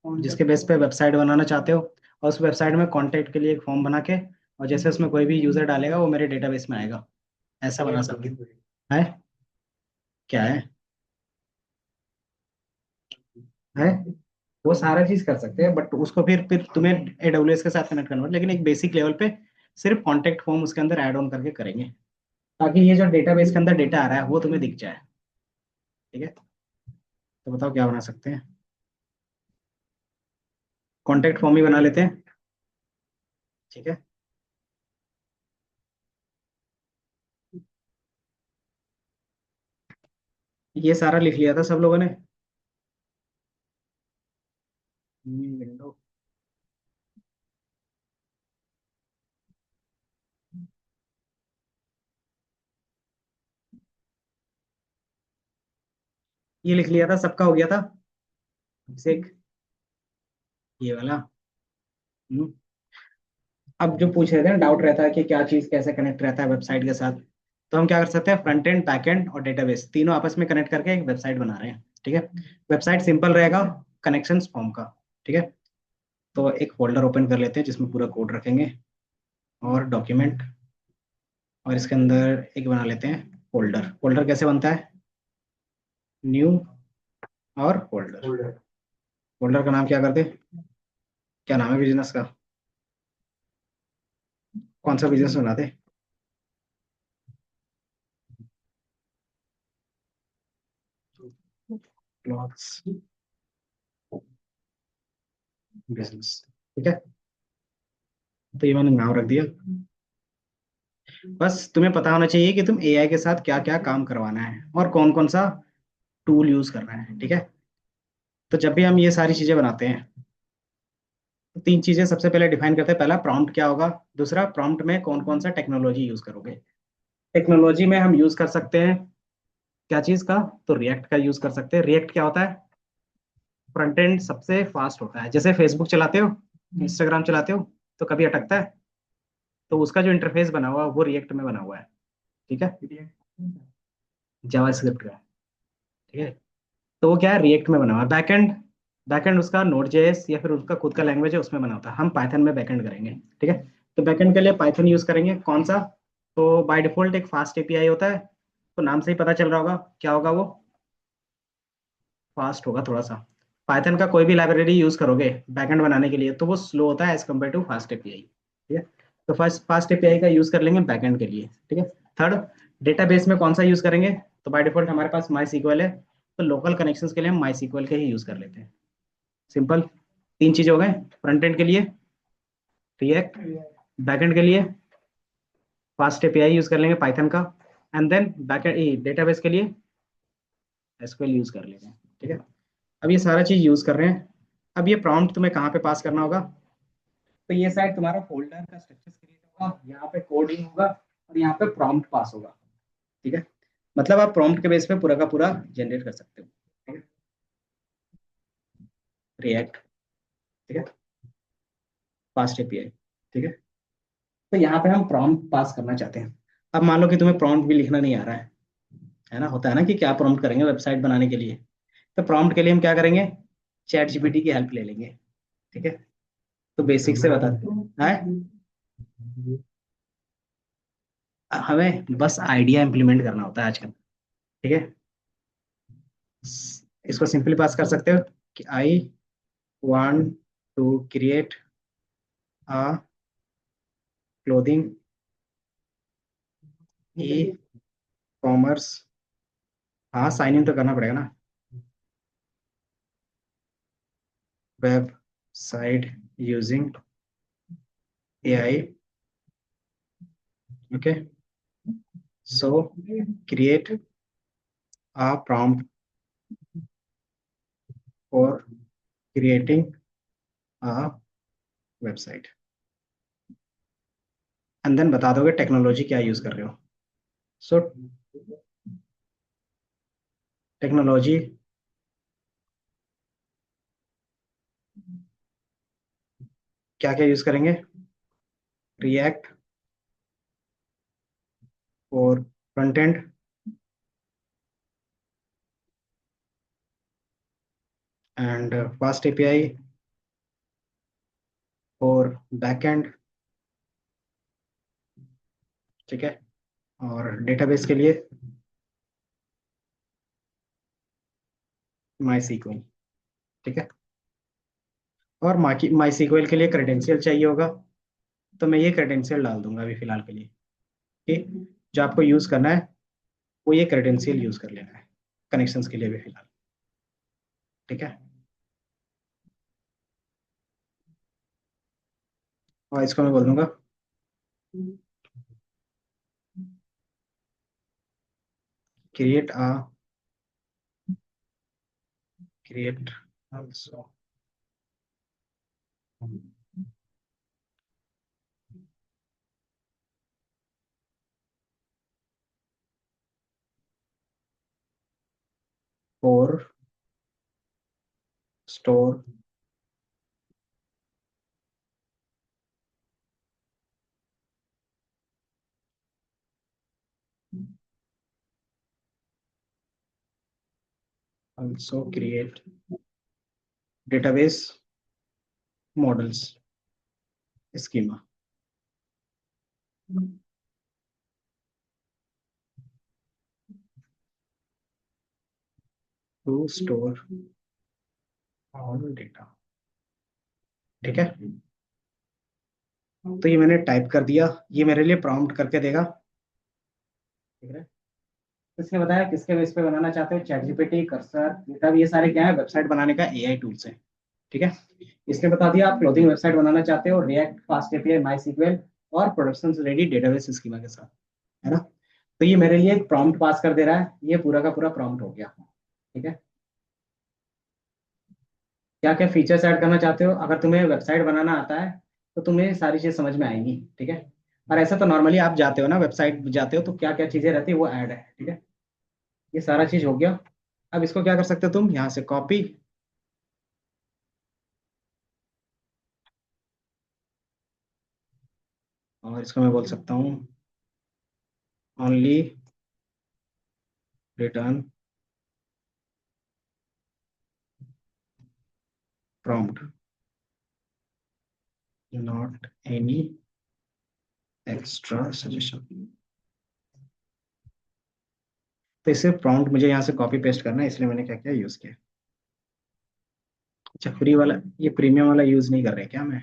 जिसके बेस पे वेबसाइट बनाना चाहते हो, और उस वेबसाइट में कॉन्टेक्ट के लिए एक फॉर्म बना के, और जैसे उसमें कोई भी यूजर डालेगा वो मेरे डेटाबेस में आएगा, ऐसा बना सकते हैं। है, क्या है वो सारा चीज कर सकते हैं, बट उसको फिर तुम्हें एडब्ल्यूएस के साथ कनेक्ट करना पड़ेगा। लेकिन एक बेसिक लेवल पे सिर्फ कॉन्टेक्ट फॉर्म उसके अंदर ऐड ऑन करके करेंगे। ताकि ये जो डेटाबेस के अंदर डेटा आ रहा है वो तुम्हें दिख जाए। ठीक है, तो बताओ क्या बना सकते हैं। कॉन्टेक्ट फॉर्म ही बना लेते हैं। ठीक है, ये सारा लिख लिया था सब लोगों ने। विंडो, ये लिख लिया था, सबका हो गया था। अभिषेक, ये वाला। हम्म, अब जो पूछ रहे थे ना, डाउट रहता है कि क्या चीज कैसे कनेक्ट रहता है वेबसाइट के साथ, तो हम क्या कर सकते हैं, फ्रंट एंड, बैक एंड और डेटाबेस तीनों आपस में कनेक्ट करके एक वेबसाइट बना रहे हैं। ठीक है, वेबसाइट सिंपल रहेगा, कनेक्शंस फॉर्म का। ठीक है, तो एक फोल्डर ओपन कर लेते हैं जिसमें पूरा कोड रखेंगे, और डॉक्यूमेंट, और इसके अंदर एक बना लेते हैं फोल्डर। फोल्डर कैसे बनता है, न्यू और फोल्डर। फोल्डर का नाम क्या करते हैं, क्या नाम है बिजनेस का, कौन सा बिजनेस बनाते हैं। Clothes business. ठीक है, तो ये मैंने नाम रख दिया। बस तुम्हें पता होना चाहिए कि तुम एआई के साथ क्या क्या काम करवाना है और कौन कौन सा टूल यूज करना है। ठीक है, तो जब भी हम ये सारी चीजें बनाते हैं, तो तीन चीजें सबसे पहले डिफाइन करते हैं। पहला, प्रॉम्प्ट क्या होगा। दूसरा, प्रॉम्प्ट में कौन कौन सा टेक्नोलॉजी यूज करोगे। टेक्नोलॉजी में हम यूज कर सकते हैं क्या चीज का, तो रिएक्ट का यूज कर सकते हैं। रिएक्ट क्या होता है, फ्रंट एंड सबसे फास्ट होता है। जैसे फेसबुक चलाते हो, इंस्टाग्राम चलाते हो, तो कभी अटकता है, तो उसका जो इंटरफेस बना हुआ है वो रिएक्ट में बना हुआ है। ठीक है, जावास्क्रिप्ट का। ठीक है, तो वो क्या है, रिएक्ट में बना हुआ है। बैकएंड, बैकएंड उसका नोड जेएस या फिर उसका खुद का लैंग्वेज है, उसमें बना होता है। हम पाइथन में बैकएंड करेंगे। ठीक है, तो बैकएंड के लिए पाइथन यूज करेंगे। कौन सा, तो बाय डिफॉल्ट एक फास्ट एपीआई होता है, तो नाम से ही पता चल रहा होगा क्या होगा वो, फास्ट होगा थोड़ा सा। पाइथन का कोई भी लाइब्रेरी यूज करोगे बैकएंड बनाने के लिए, तो वो स्लो होता है as compare to fast API. ठीक है, तो फर्स्ट फास्ट एपीआई का यूज कर लेंगे बैकएंड के लिए। ठीक है, थर्ड, डेटाबेस में कौन सा यूज करेंगे, तो बाय डिफॉल्ट हमारे पास माई सीक्वल है, तो लोकल कनेक्शंस के लिए हम माई सीक्वल के ही यूज कर लेते हैं। सिंपल, तीन चीज हो गए। फ्रंट एंड के लिए रिएक्ट, बैकएंड के लिए फास्ट एपीआई यूज कर लेंगे पाइथन का, एंड देन बैकएंड डेटाबेस के लिए एसक्यूएल यूज कर लेंगे। ठीक है, अब ये सारा चीज यूज कर रहे हैं। अब ये प्रॉम्प्ट तुम्हें कहाँ पे पास करना होगा, तो ये साइड तुम्हारा फोल्डर का स्ट्रक्चर क्रिएट होगा, यहाँ पे कोडिंग होगा, और यहाँ पे प्रॉम्प्ट पास होगा। ठीक है, मतलब आप प्रॉम्प्ट के बेस पे पूरा का पूरा जनरेट कर सकते हो। ठीक है, रिएक्ट। ठीक है, फास्ट एपीआई। ठीक है, तो यहाँ पे हम प्रॉम्प्ट पास करना चाहते हैं। अब मान लो कि तुम्हें प्रॉम्प्ट भी लिखना नहीं आ रहा है ना, होता है ना कि क्या प्रॉम्प्ट करेंगे वेबसाइट बनाने के लिए, तो प्रॉम्प्ट के लिए हम क्या करेंगे, चैट जीपीटी की हेल्प ले लेंगे। ठीक है, तो बेसिक से बताते हैं, हमें बस आइडिया इंप्लीमेंट करना होता है आजकल। ठीक है, इसको सिंपली पास कर सकते हो कि I want to create a clothing e commerce. हाँ, साइन इन तो करना पड़ेगा ना, website using AI. Okay, so create a prompt for creating a website, and then बता दोगे टेक्नोलॉजी क्या यूज कर रहे हो। सो टेक्नोलॉजी क्या क्या यूज करेंगे, react for front end, and fast API for back and. ठीक है, और डेटाबेस के लिए माई सीक्वल। ठीक है, और माई सीक्वल के लिए क्रेडेंशियल चाहिए होगा, तो मैं ये क्रेडेंशियल डाल दूंगा अभी फिलहाल के लिए। ठीक, जो आपको यूज करना है वो ये क्रेडेंशियल यूज कर लेना है कनेक्शंस के लिए भी फिलहाल। ठीक है, और इसको मैं बोल दूंगा create a create also for store also create database models schema to store all data। ठीक है, तो ये मैंने टाइप कर दिया, ये मेरे लिए प्रॉम्प्ट करके देगा। ठीक है, इसने बताया किसके बेस पे बनाना चाहते हो, चैट जीपीटी, कर्सर, गिटहब, ये सारे क्या है, वेबसाइट बनाने का एआई टूल्स है। ठीक है, इसने बता दिया आप क्लोथिंग वेबसाइट बनाना चाहते हो रिएक्ट फास्ट एपीआई माई सीक्वल और प्रोडक्शन रेडी डेटाबेस स्कीमा के साथ, है ना। तो ये मेरे लिए एक प्रॉम्प्ट पास कर दे रहा है, ये पूरा का पूरा प्रॉम्प्ट हो गया। ठीक है, क्या क्या फीचर्स ऐड करना चाहते हो, अगर तुम्हें वेबसाइट बनाना आता है तो तुम्हें सारी चीज समझ में आएंगी। ठीक है, और ऐसा तो नॉर्मली आप जाते हो ना वेबसाइट जाते हो तो क्या क्या चीजें रहती है वो ऐड है। ठीक है, ये सारा चीज हो गया। अब इसको क्या कर सकते हो तुम, यहाँ से कॉपी और इसको मैं बोल सकता हूँ only return prompt not any extra suggestion. तो इसे प्रॉम्प्ट मुझे यहाँ से कॉपी पेस्ट करना है, इसलिए मैंने क्या किया यूज किया। अच्छा, फ्री वाला ये प्रीमियम वाला यूज नहीं कर रहे क्या मैं।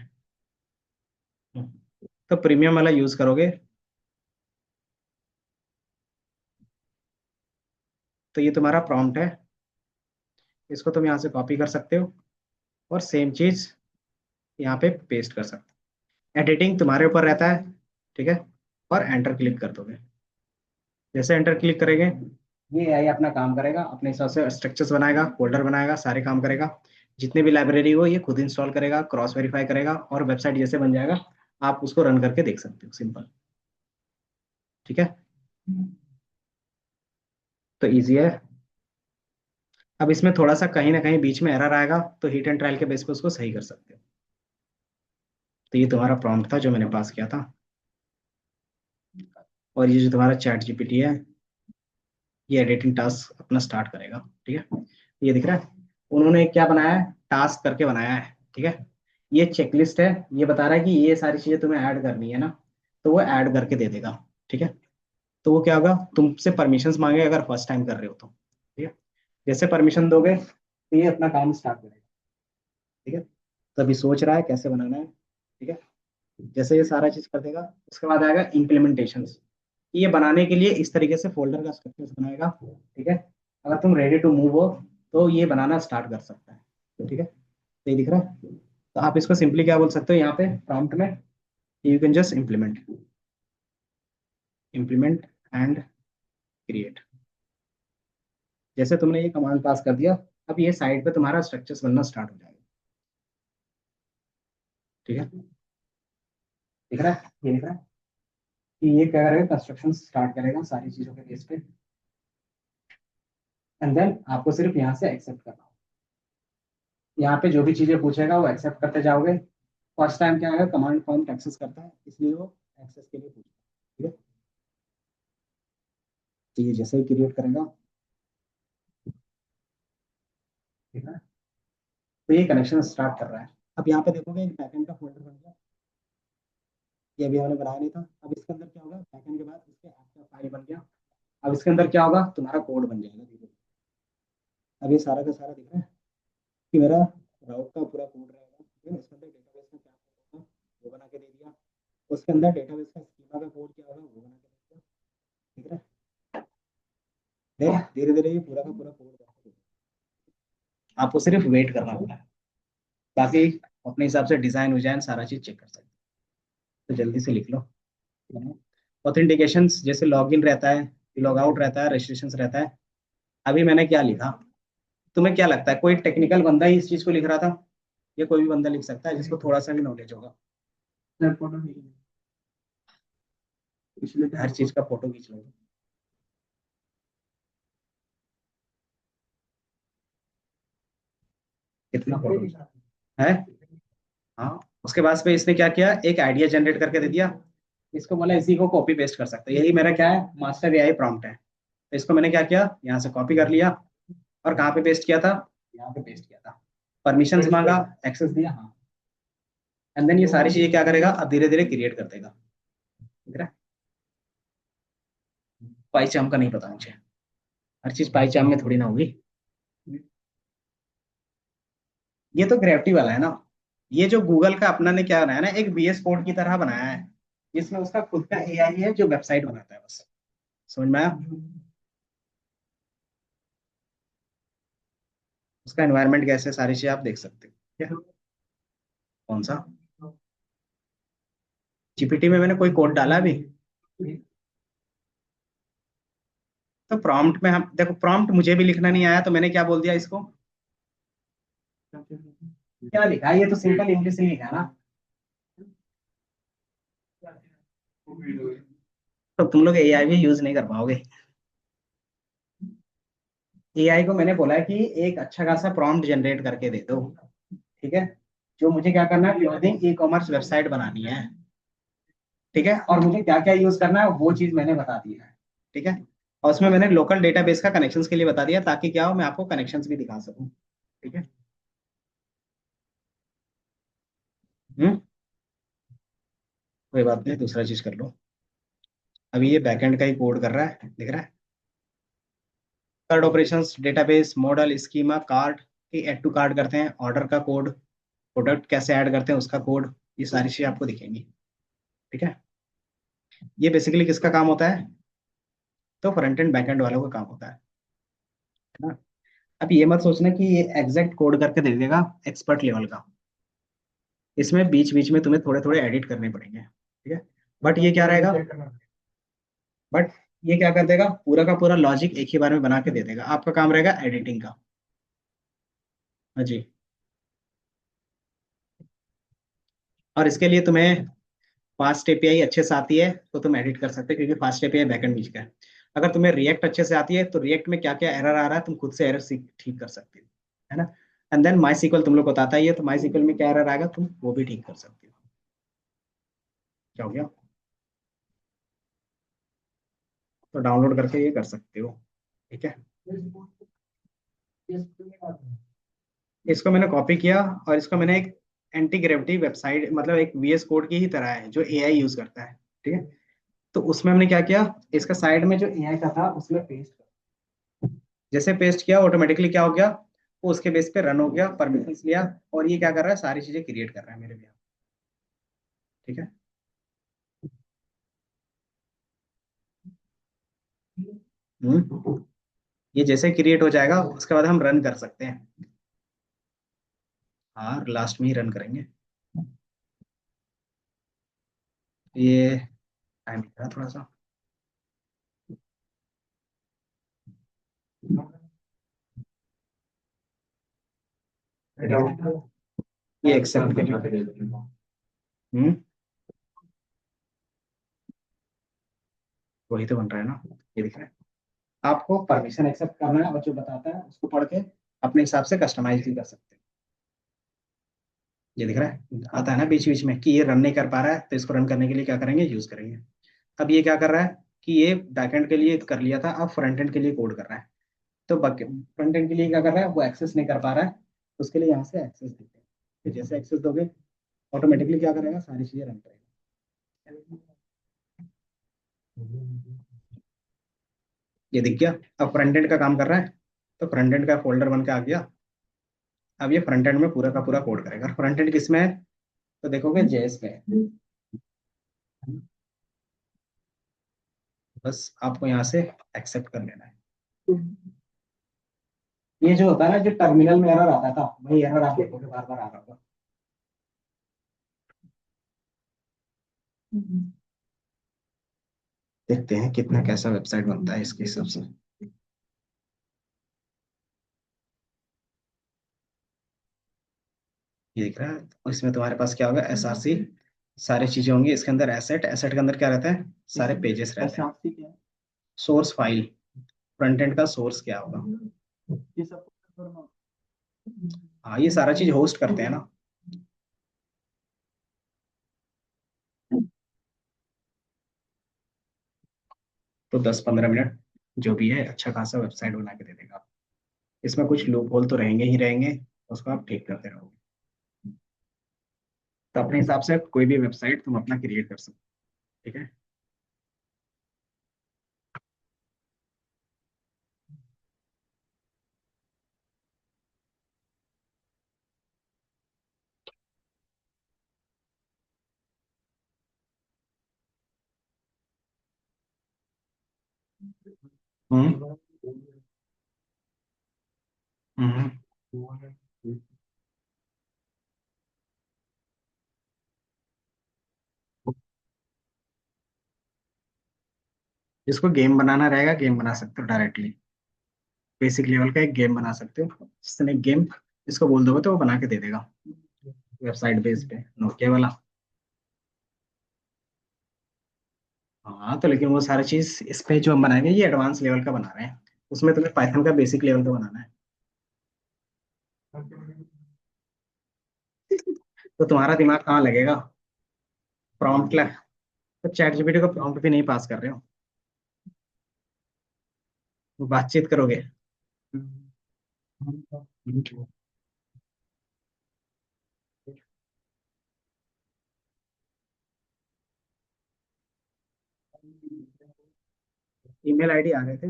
तो प्रीमियम वाला यूज करोगे तो ये तुम्हारा प्रॉम्प्ट है, इसको तुम यहाँ से कॉपी कर सकते हो और सेम चीज यहाँ पे पेस्ट कर सकते हो। एडिटिंग तुम्हारे ऊपर रहता है। ठीक है, और एंटर क्लिक कर दोगे। जैसे एंटर क्लिक करेंगे ये एआई अपना काम करेगा, अपने हिसाब से स्ट्रक्चर्स बनाएगा, फोल्डर बनाएगा, सारे काम करेगा। जितने भी लाइब्रेरी हो ये खुद इंस्टॉल करेगा, क्रॉस वेरीफाई करेगा और वेबसाइट जैसे बन जाएगा आप उसको रन करके देख सकते हो, सिंपल। ठीक है, तो ईजी है। अब इसमें थोड़ा सा कहीं ना कहीं बीच में एरर आएगा तो हिट एंड ट्रायल के बेस पे उसको सही कर सकते हो। तो ये तुम्हारा प्रॉम्प्ट था जो मैंने पास किया था, और ये जो तुम्हारा चैट जीपीटी है ये एडिटिंग टास्क अपना स्टार्ट करेगा। ठीक है, ये दिख रहा है उन्होंने क्या बनाया है, टास्क करके बनाया है। ठीक है, ये चेकलिस्ट है, ये बता रहा है कि ये सारी चीजें तुम्हें ऐड करनी है ना, तो वो ऐड करके दे देगा। ठीक है, तो वो क्या होगा तुमसे परमिशंस मांगे अगर फर्स्ट टाइम कर रहे हो तो। ठीक है, जैसे परमिशन दोगे तो ये अपना काम स्टार्ट करेगा। ठीक है, तो अभी सोच रहा है कैसे बनाना है। ठीक है, जैसे ये सारा चीज कर देगा उसके बाद आएगा इम्प्लीमेंटेशन। ये बनाने के लिए इस तरीके से फोल्डर का स्ट्रक्चर बनाएगा। ठीक है, अगर तुम रेडी टू मूव हो तो ये बनाना स्टार्ट कर सकता है। ठीक है, तो ये दिख रहा है, तो आप इसको सिंपली क्या बोल सकते हो यहाँ पे प्रॉम्प्ट में, you can just implement implement and create. जैसे तुमने ये कमांड पास कर दिया अब ये साइड पे तुम्हारा स्ट्रक्चर्स बनना स्टार्ट हो जाएगा। ठीक है, दिख रहा है, ये दिख रहा है कि ये क्या करेगा, कंस्ट्रक्शन स्टार्ट करेगा सारी चीजों के बेस पे, एंड देन आपको सिर्फ यहाँ से एक्सेप्ट करना होगा। यहाँ पे जो भी चीजें पूछेगा वो एक्सेप्ट करते जाओगे। फर्स्ट टाइम क्या है कमांड प्रॉम्प्ट एक्सेस करता है इसलिए वो एक्सेस के लिए पूछता है। ठीक है, तो ये जैसे ही क्रिएट करेगा, ठीक है, तो ये कनेक्शन स्टार्ट कर रहा है। अब यहाँ पे देखोगे एक बैकएंड का फोल्डर बन गया, ये अभी हमने बनाया नहीं था। अब इसके अंदर क्या होगा, बैकएंड के बाद इसके ऐप का फाइल बन गया। अब इसके अंदर क्या होगा, तुम्हारा कोड बन जाएगा धीरे धीरे। अब ये सारा का सारा दिख रहा है कि मेरा राउट का पूरा कोड रहेगा। ठीक है, इसके अंदर डेटाबेस में क्या कोड होगा वो बना के दे दिया, उसके अंदर डेटाबेस का स्कीमा का कोड क्या होगा वो बना के दे दिया। धीरे धीरे ये पूरा का पूरा कोड आपको सिर्फ वेट करना होता है। बाकी अपने हिसाब से डिजाइन विजाइन सारा चीज चेक कर सकते हो। तो जल्दी से लिख लो। ऑथेंटिकेशन जैसे लॉगिन रहता है, लॉग आउट रहता है, रजिस्ट्रेशन रहता है। अभी मैंने क्या लिखा, तुम्हें क्या लगता है कोई टेक्निकल बंदा ही इस चीज को लिख रहा था, या कोई भी बंदा लिख सकता है जिसको थोड़ा सा भी नॉलेज होगा? सर फोटो नहीं पिछले हर चीज का फोटो खींच लो। कितना फोटो है? हाँ, उसके बाद पे इसने क्या किया, एक आइडिया जनरेट करके दे दिया। इसको बोला इसी को कॉपी पेस्ट कर सकते हो, यही मेरा क्या है, मास्टर एआई प्रॉम्प्ट है। तो इसको मैंने क्या किया, यहाँ से कॉपी कर लिया और कहाँ पे पेस्ट किया था, यहाँ पे पेस्ट किया था। परमिशंस मांगा, एक्सेस दिया, हाँ। एंड देन ये सारी चीजें क्या करेगा, अब धीरे धीरे क्रिएट कर देगा। ठीक है, पाई चाम का नहीं पता मुझे, हर चीज पाई चाम में थोड़ी ना होगी। ये तो ग्रेविटी वाला है ना। ये जो गूगल का अपना ने क्या बनाया ना, एक VS कोड की तरह बनाया है। इसमें उसका खुद का एआई है जो वेबसाइट बनाता है बस। समझ में आया? उसका एनवायरनमेंट कैसे, सारी चीजें आप देख सकते हो। क्या? कौन सा? जीपीटी में मैंने कोई कोड डाला अभी? तो प्रॉम्प्ट में हम देखो, प्रॉम्प्ट मुझे भी लिखना नहीं आया तो मैंने क्या बोल दिया इसको, क्या लिखा है, ये तो सिंपल इंग्लिश ही लिखा है ना। तो तुम लोग एआई भी यूज नहीं कर पाओगे। एआई को मैंने बोला है कि एक अच्छा खासा प्रॉम्प्ट जनरेट करके दे दो। ठीक है, जो मुझे क्या करना है, क्लोथिंग ई कॉमर्स वेबसाइट बनानी है। ठीक है, और मुझे क्या क्या यूज करना है वो चीज मैंने बता दी है। ठीक है, और उसमें मैंने लोकल डेटाबेस का कनेक्शंस के लिए बता दिया, ताकि क्या हो, मैं आपको कनेक्शंस भी दिखा सकूं। ठीक है। हम्म, कोई बात नहीं, दूसरा चीज कर लो। अभी ये बैकएंड का ही कोड कर रहा है, दिख रहा है। Card operations, database model, schema, card की ऐड टू कार्ड करते हैं, ऑर्डर का कोड, प्रोडक्ट कैसे ऐड करते हैं उसका कोड, ये सारी चीजें आपको दिखेंगी। ठीक है, ये बेसिकली किसका काम होता है, तो फ्रंट एंड बैक एंड वालों का काम होता है ना। अब ये मत सोचना कि ये एग्जैक्ट कोड करके दे देगा एक्सपर्ट लेवल का। इसमें बीच बीच में तुम्हें थोड़े थोड़े एडिट करने पड़ेंगे। ठीक है, बट ये क्या रहेगा, बट ये क्या कर देगा, पूरा का पूरा लॉजिक एक ही बार में बना के दे देगा। आपका काम रहेगा एडिटिंग का। हाँ जी। और इसके लिए तुम्हें फास्ट एपीआई अच्छे से आती है तो तुम एडिट कर सकते हो, क्योंकि फास्ट एपीआई बैकएंड बीच का है। अगर तुम्हें रिएक्ट अच्छे से आती है तो रिएक्ट में क्या क्या एरर आ रहा है तुम खुद से एरर ठीक कर सकते हो, है ना। एंड देन माई सीक्वल तुम लोग को बताता ही है, तो माई सीक्वल में क्या एरर आएगा तुम वो भी ठीक कर सकते हो। क्या हो गया? तो डाउनलोड करके ये कर सकते हो। ठीक है, इसको मैंने कॉपी किया और इसको मैंने एक एंटी ग्रेविटी वेबसाइट, मतलब एक VS कोड की ही तरह है जो एआई यूज करता है। ठीक है, तो उसमें हमने क्या किया, इसका साइड में जो एआई का था उसमें पेस्ट कर, जैसे पेस्ट किया ऑटोमेटिकली क्या हो गया, वो उसके बेस पे रन हो गया, परमिशन लिया, और ये क्या कर रहा है, सारी चीजें क्रिएट कर रहा है मेरे लिए। ठीक है। ये जैसे क्रिएट हो जाएगा उसके बाद हम रन कर सकते हैं। हाँ, लास्ट में ही रन करेंगे। ये टाइम लग रहा है थोड़ा सा। ये एक्सेप्ट करिए। हम्म, वही तो बन रहा है ना, ये दिख रहा है। आपको परमिशन एक्सेप्ट करना है और जो बताता है उसको पढ़ के अपने हिसाब से कस्टमाइज भी कर सकते हैं। ये दिख रहा है, आता है ना बीच बीच में कि ये रन नहीं कर पा रहा है, तो इसको रन करने के लिए क्या करेंगे, यूज करेंगे। अब ये क्या कर रहा है कि ये बैकएंड के लिए कर लिया था, अब फ्रंट एंड के लिए कोड कर रहा है। तो फ्रंट एंड के लिए क्या कर रहा है, वो एक्सेस नहीं कर पा रहा है, तो उसके लिए यहाँ से एक्सेस देते हैं। तो जैसे एक्सेस दोगे ऑटोमेटिकली क्या करेगा, सारी चीजें रन करेगा। ये दिख गया। अब फ्रंट एंड का काम कर रहा है, तो फ्रंट एंड का फोल्डर बन के आ गया। अब ये फ्रंट एंड में पूरा का पूरा कोड करेगा। फ्रंट एंड किस में है, तो देखोगे जेएस में है। बस आपको यहाँ से एक्सेप्ट कर लेना है। ये जो होता है ना, जो टर्मिनल में एरर आता था, वही एरर आप देखोगे बार बार आ रहा होगा। देखते हैं कितना कैसा वेबसाइट बनता है इसके हिसाब से। ये दिख रहा है, और इसमें तुम्हारे पास क्या होगा, SRC, सारी चीजें होंगी इसके अंदर। एसेट, एसेट के अंदर क्या रहता है, सारे पेजेस रहते हैं। SRC क्या है? सोर्स फाइल, फ्रंट एंड का सोर्स क्या होगा, ये सब। हाँ, ये सारा चीज होस्ट करते हैं ना। तो 10-15 मिनट जो भी है, अच्छा खासा वेबसाइट बना के दे देगा। इसमें कुछ लूप होल तो रहेंगे ही रहेंगे, उसको आप ठीक करते रहोगे। तो अपने हिसाब से कोई भी वेबसाइट तुम अपना क्रिएट कर सकते हो। ठीक है। हम्म। हम्म। जिसको गेम बनाना रहेगा, गेम बना सकते हो डायरेक्टली। बेसिक लेवल का एक गेम बना सकते हो, जिसने गेम इसको बोल दोगे तो वो बना के दे देगा, वेबसाइट बेस पे, नोकिया वाला। हाँ, तो लेकिन वो सारी चीज इस पे जो हम बनाएंगे, ये एडवांस लेवल का बना रहे हैं। उसमें तुम्हें पाइथन का बेसिक लेवल का बनाना है। तो तुम्हारा दिमाग कहाँ लगेगा, प्रॉम्प्ट लग। तो चैट जीपीटी को प्रॉम्प्ट भी नहीं पास कर रहे हो, वो बातचीत करोगे। ईमेल आईडी आ रहे थे।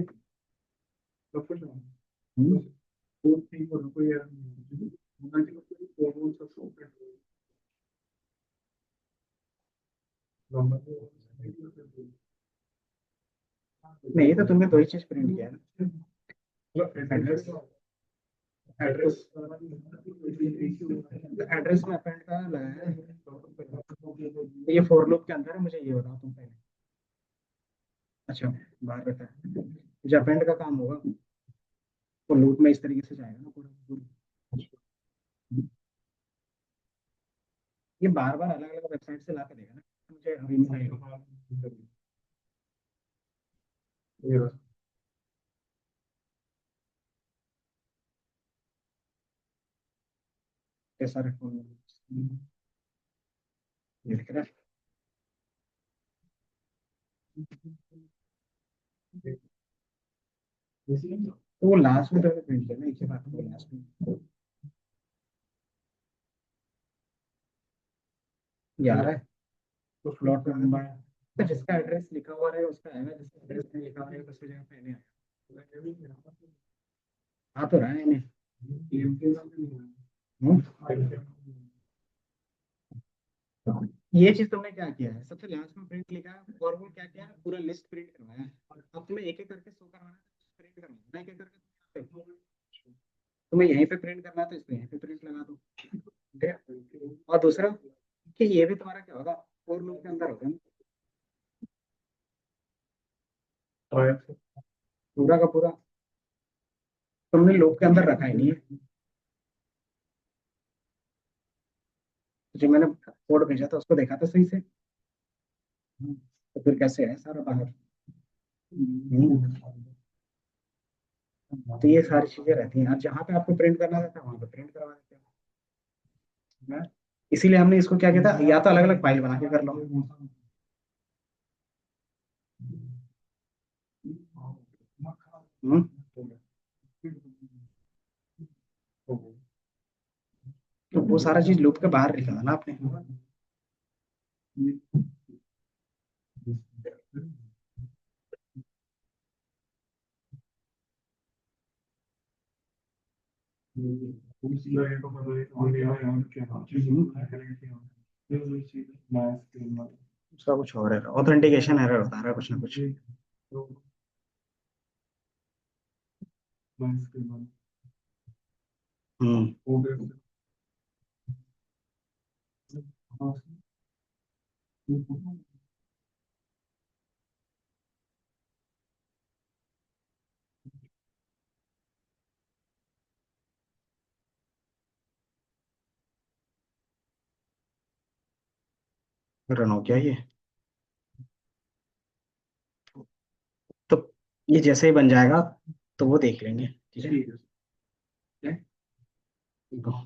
हम्म। नहीं, तो तुमने दो ही चीज प्रिंट किया है ना, एड्रेस। एड्रेस, एड्रेस में अपेंड कहाँ लगाया है? तो ये फोर लूप के अंदर है, मुझे ये बताओ तुम पहले। अच्छा, बाहर रहता है। जो अपेंड का काम होगा, तो लूप में इस तरीके से जाएगा ना पूरा पूरा। ये बार बार अलग अलग वेबसाइट से ला के देगा ना, मुझे अभी नहीं आएगा। कैसा रखूँ, ये दिख रहा है। तो वो लास्ट में तो प्रिंट किया ना, एक ही बात को लास्ट में। ये आ रहा है, तो प्लॉट नंबर, तो जिसका एड्रेस लिखा हुआ है उसका आएगा, जिसका एड्रेस नहीं लिखा हुआ है उसकी जगह पे नहीं आएगा। आ तो रहा है नहीं। हम्म? ये चीज तुमने क्या किया है, सबसे लास्ट में प्रिंट लिखा है, और वो क्या किया है, पूरा लिस्ट प्रिंट करवाया है। अब तुम्हें एक एक करके शो करवाना है, प्रिंट करवाना है एक एक करके। तुम्हें यहीं पे प्रिंट करना है तो इसको यहीं पे प्रिंट लगा दो। ठीक है? और दूसरा कि ये भी तुम्हारा क्या होगा, फोर लूप के अंदर होगा ना, पूरा का पूरा। तुमने लूप के अंदर रखा ही नहीं है। जो मैंने कोड भेजा था उसको देखा था सही से। तो फिर कैसे है सारा बाहर। हम्म। तो ये सारी चीजें रहती हैं, और जहाँ पे आपको प्रिंट करना रहता है वहां पे प्रिंट करवा देते हैं। इसीलिए हमने इसको क्या किया था, या तो अलग अलग फाइल बना के कर लो। हम्म। तो वो सारा चीज लूप के बाहर लिखा था ना आपने। उसका कुछ और है, ऑथेंटिकेशन एरर बता रहा है कुछ ना कुछ। माइनस के बाद हम्म। हो गया। हाँ, रन हो गया ये। तो ये जैसे ही बन जाएगा तो वो देख लेंगे, ठीक है। ठीक है। क्या?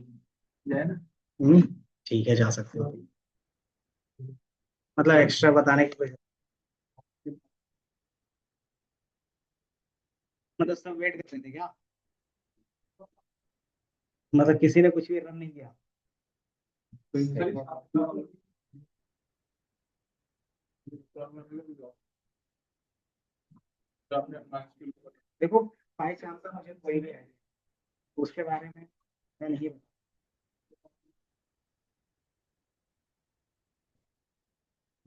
जाए ना। हम्म। ठीक है, जा सकते हो। मतलब एक्स्ट्रा बताने की कोई, मतलब सब वेट कर रहे थे क्या? मतलब किसी ने कुछ भी रन नहीं किया? देखो, बाई चांस मुझे कोई भी है उसके बारे में मैं नहीं बता।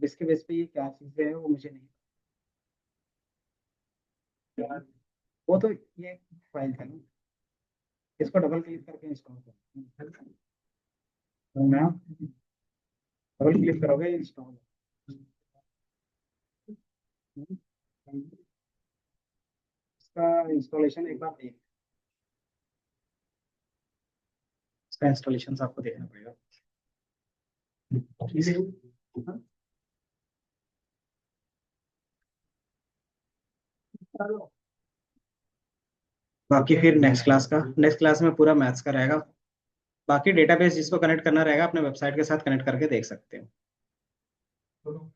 जिसके बेस पे ये क्या चीजें है वो मुझे नहीं पता। वो तो ये फाइल था ना, इसको डबल क्लिक करके इंस्टॉल कर, तो मैं डबल क्लिक करोगे इंस्टॉल। इसका इंस्टॉलेशन एक बार देख, इसका इंस्टॉलेशन आपको देखना पड़ेगा। ठीक है। बाकी फिर नेक्स्ट क्लास में पूरा मैथ्स का रहेगा। बाकी डेटाबेस जिसको कनेक्ट करना रहेगा अपने वेबसाइट के साथ कनेक्ट करके देख सकते हो।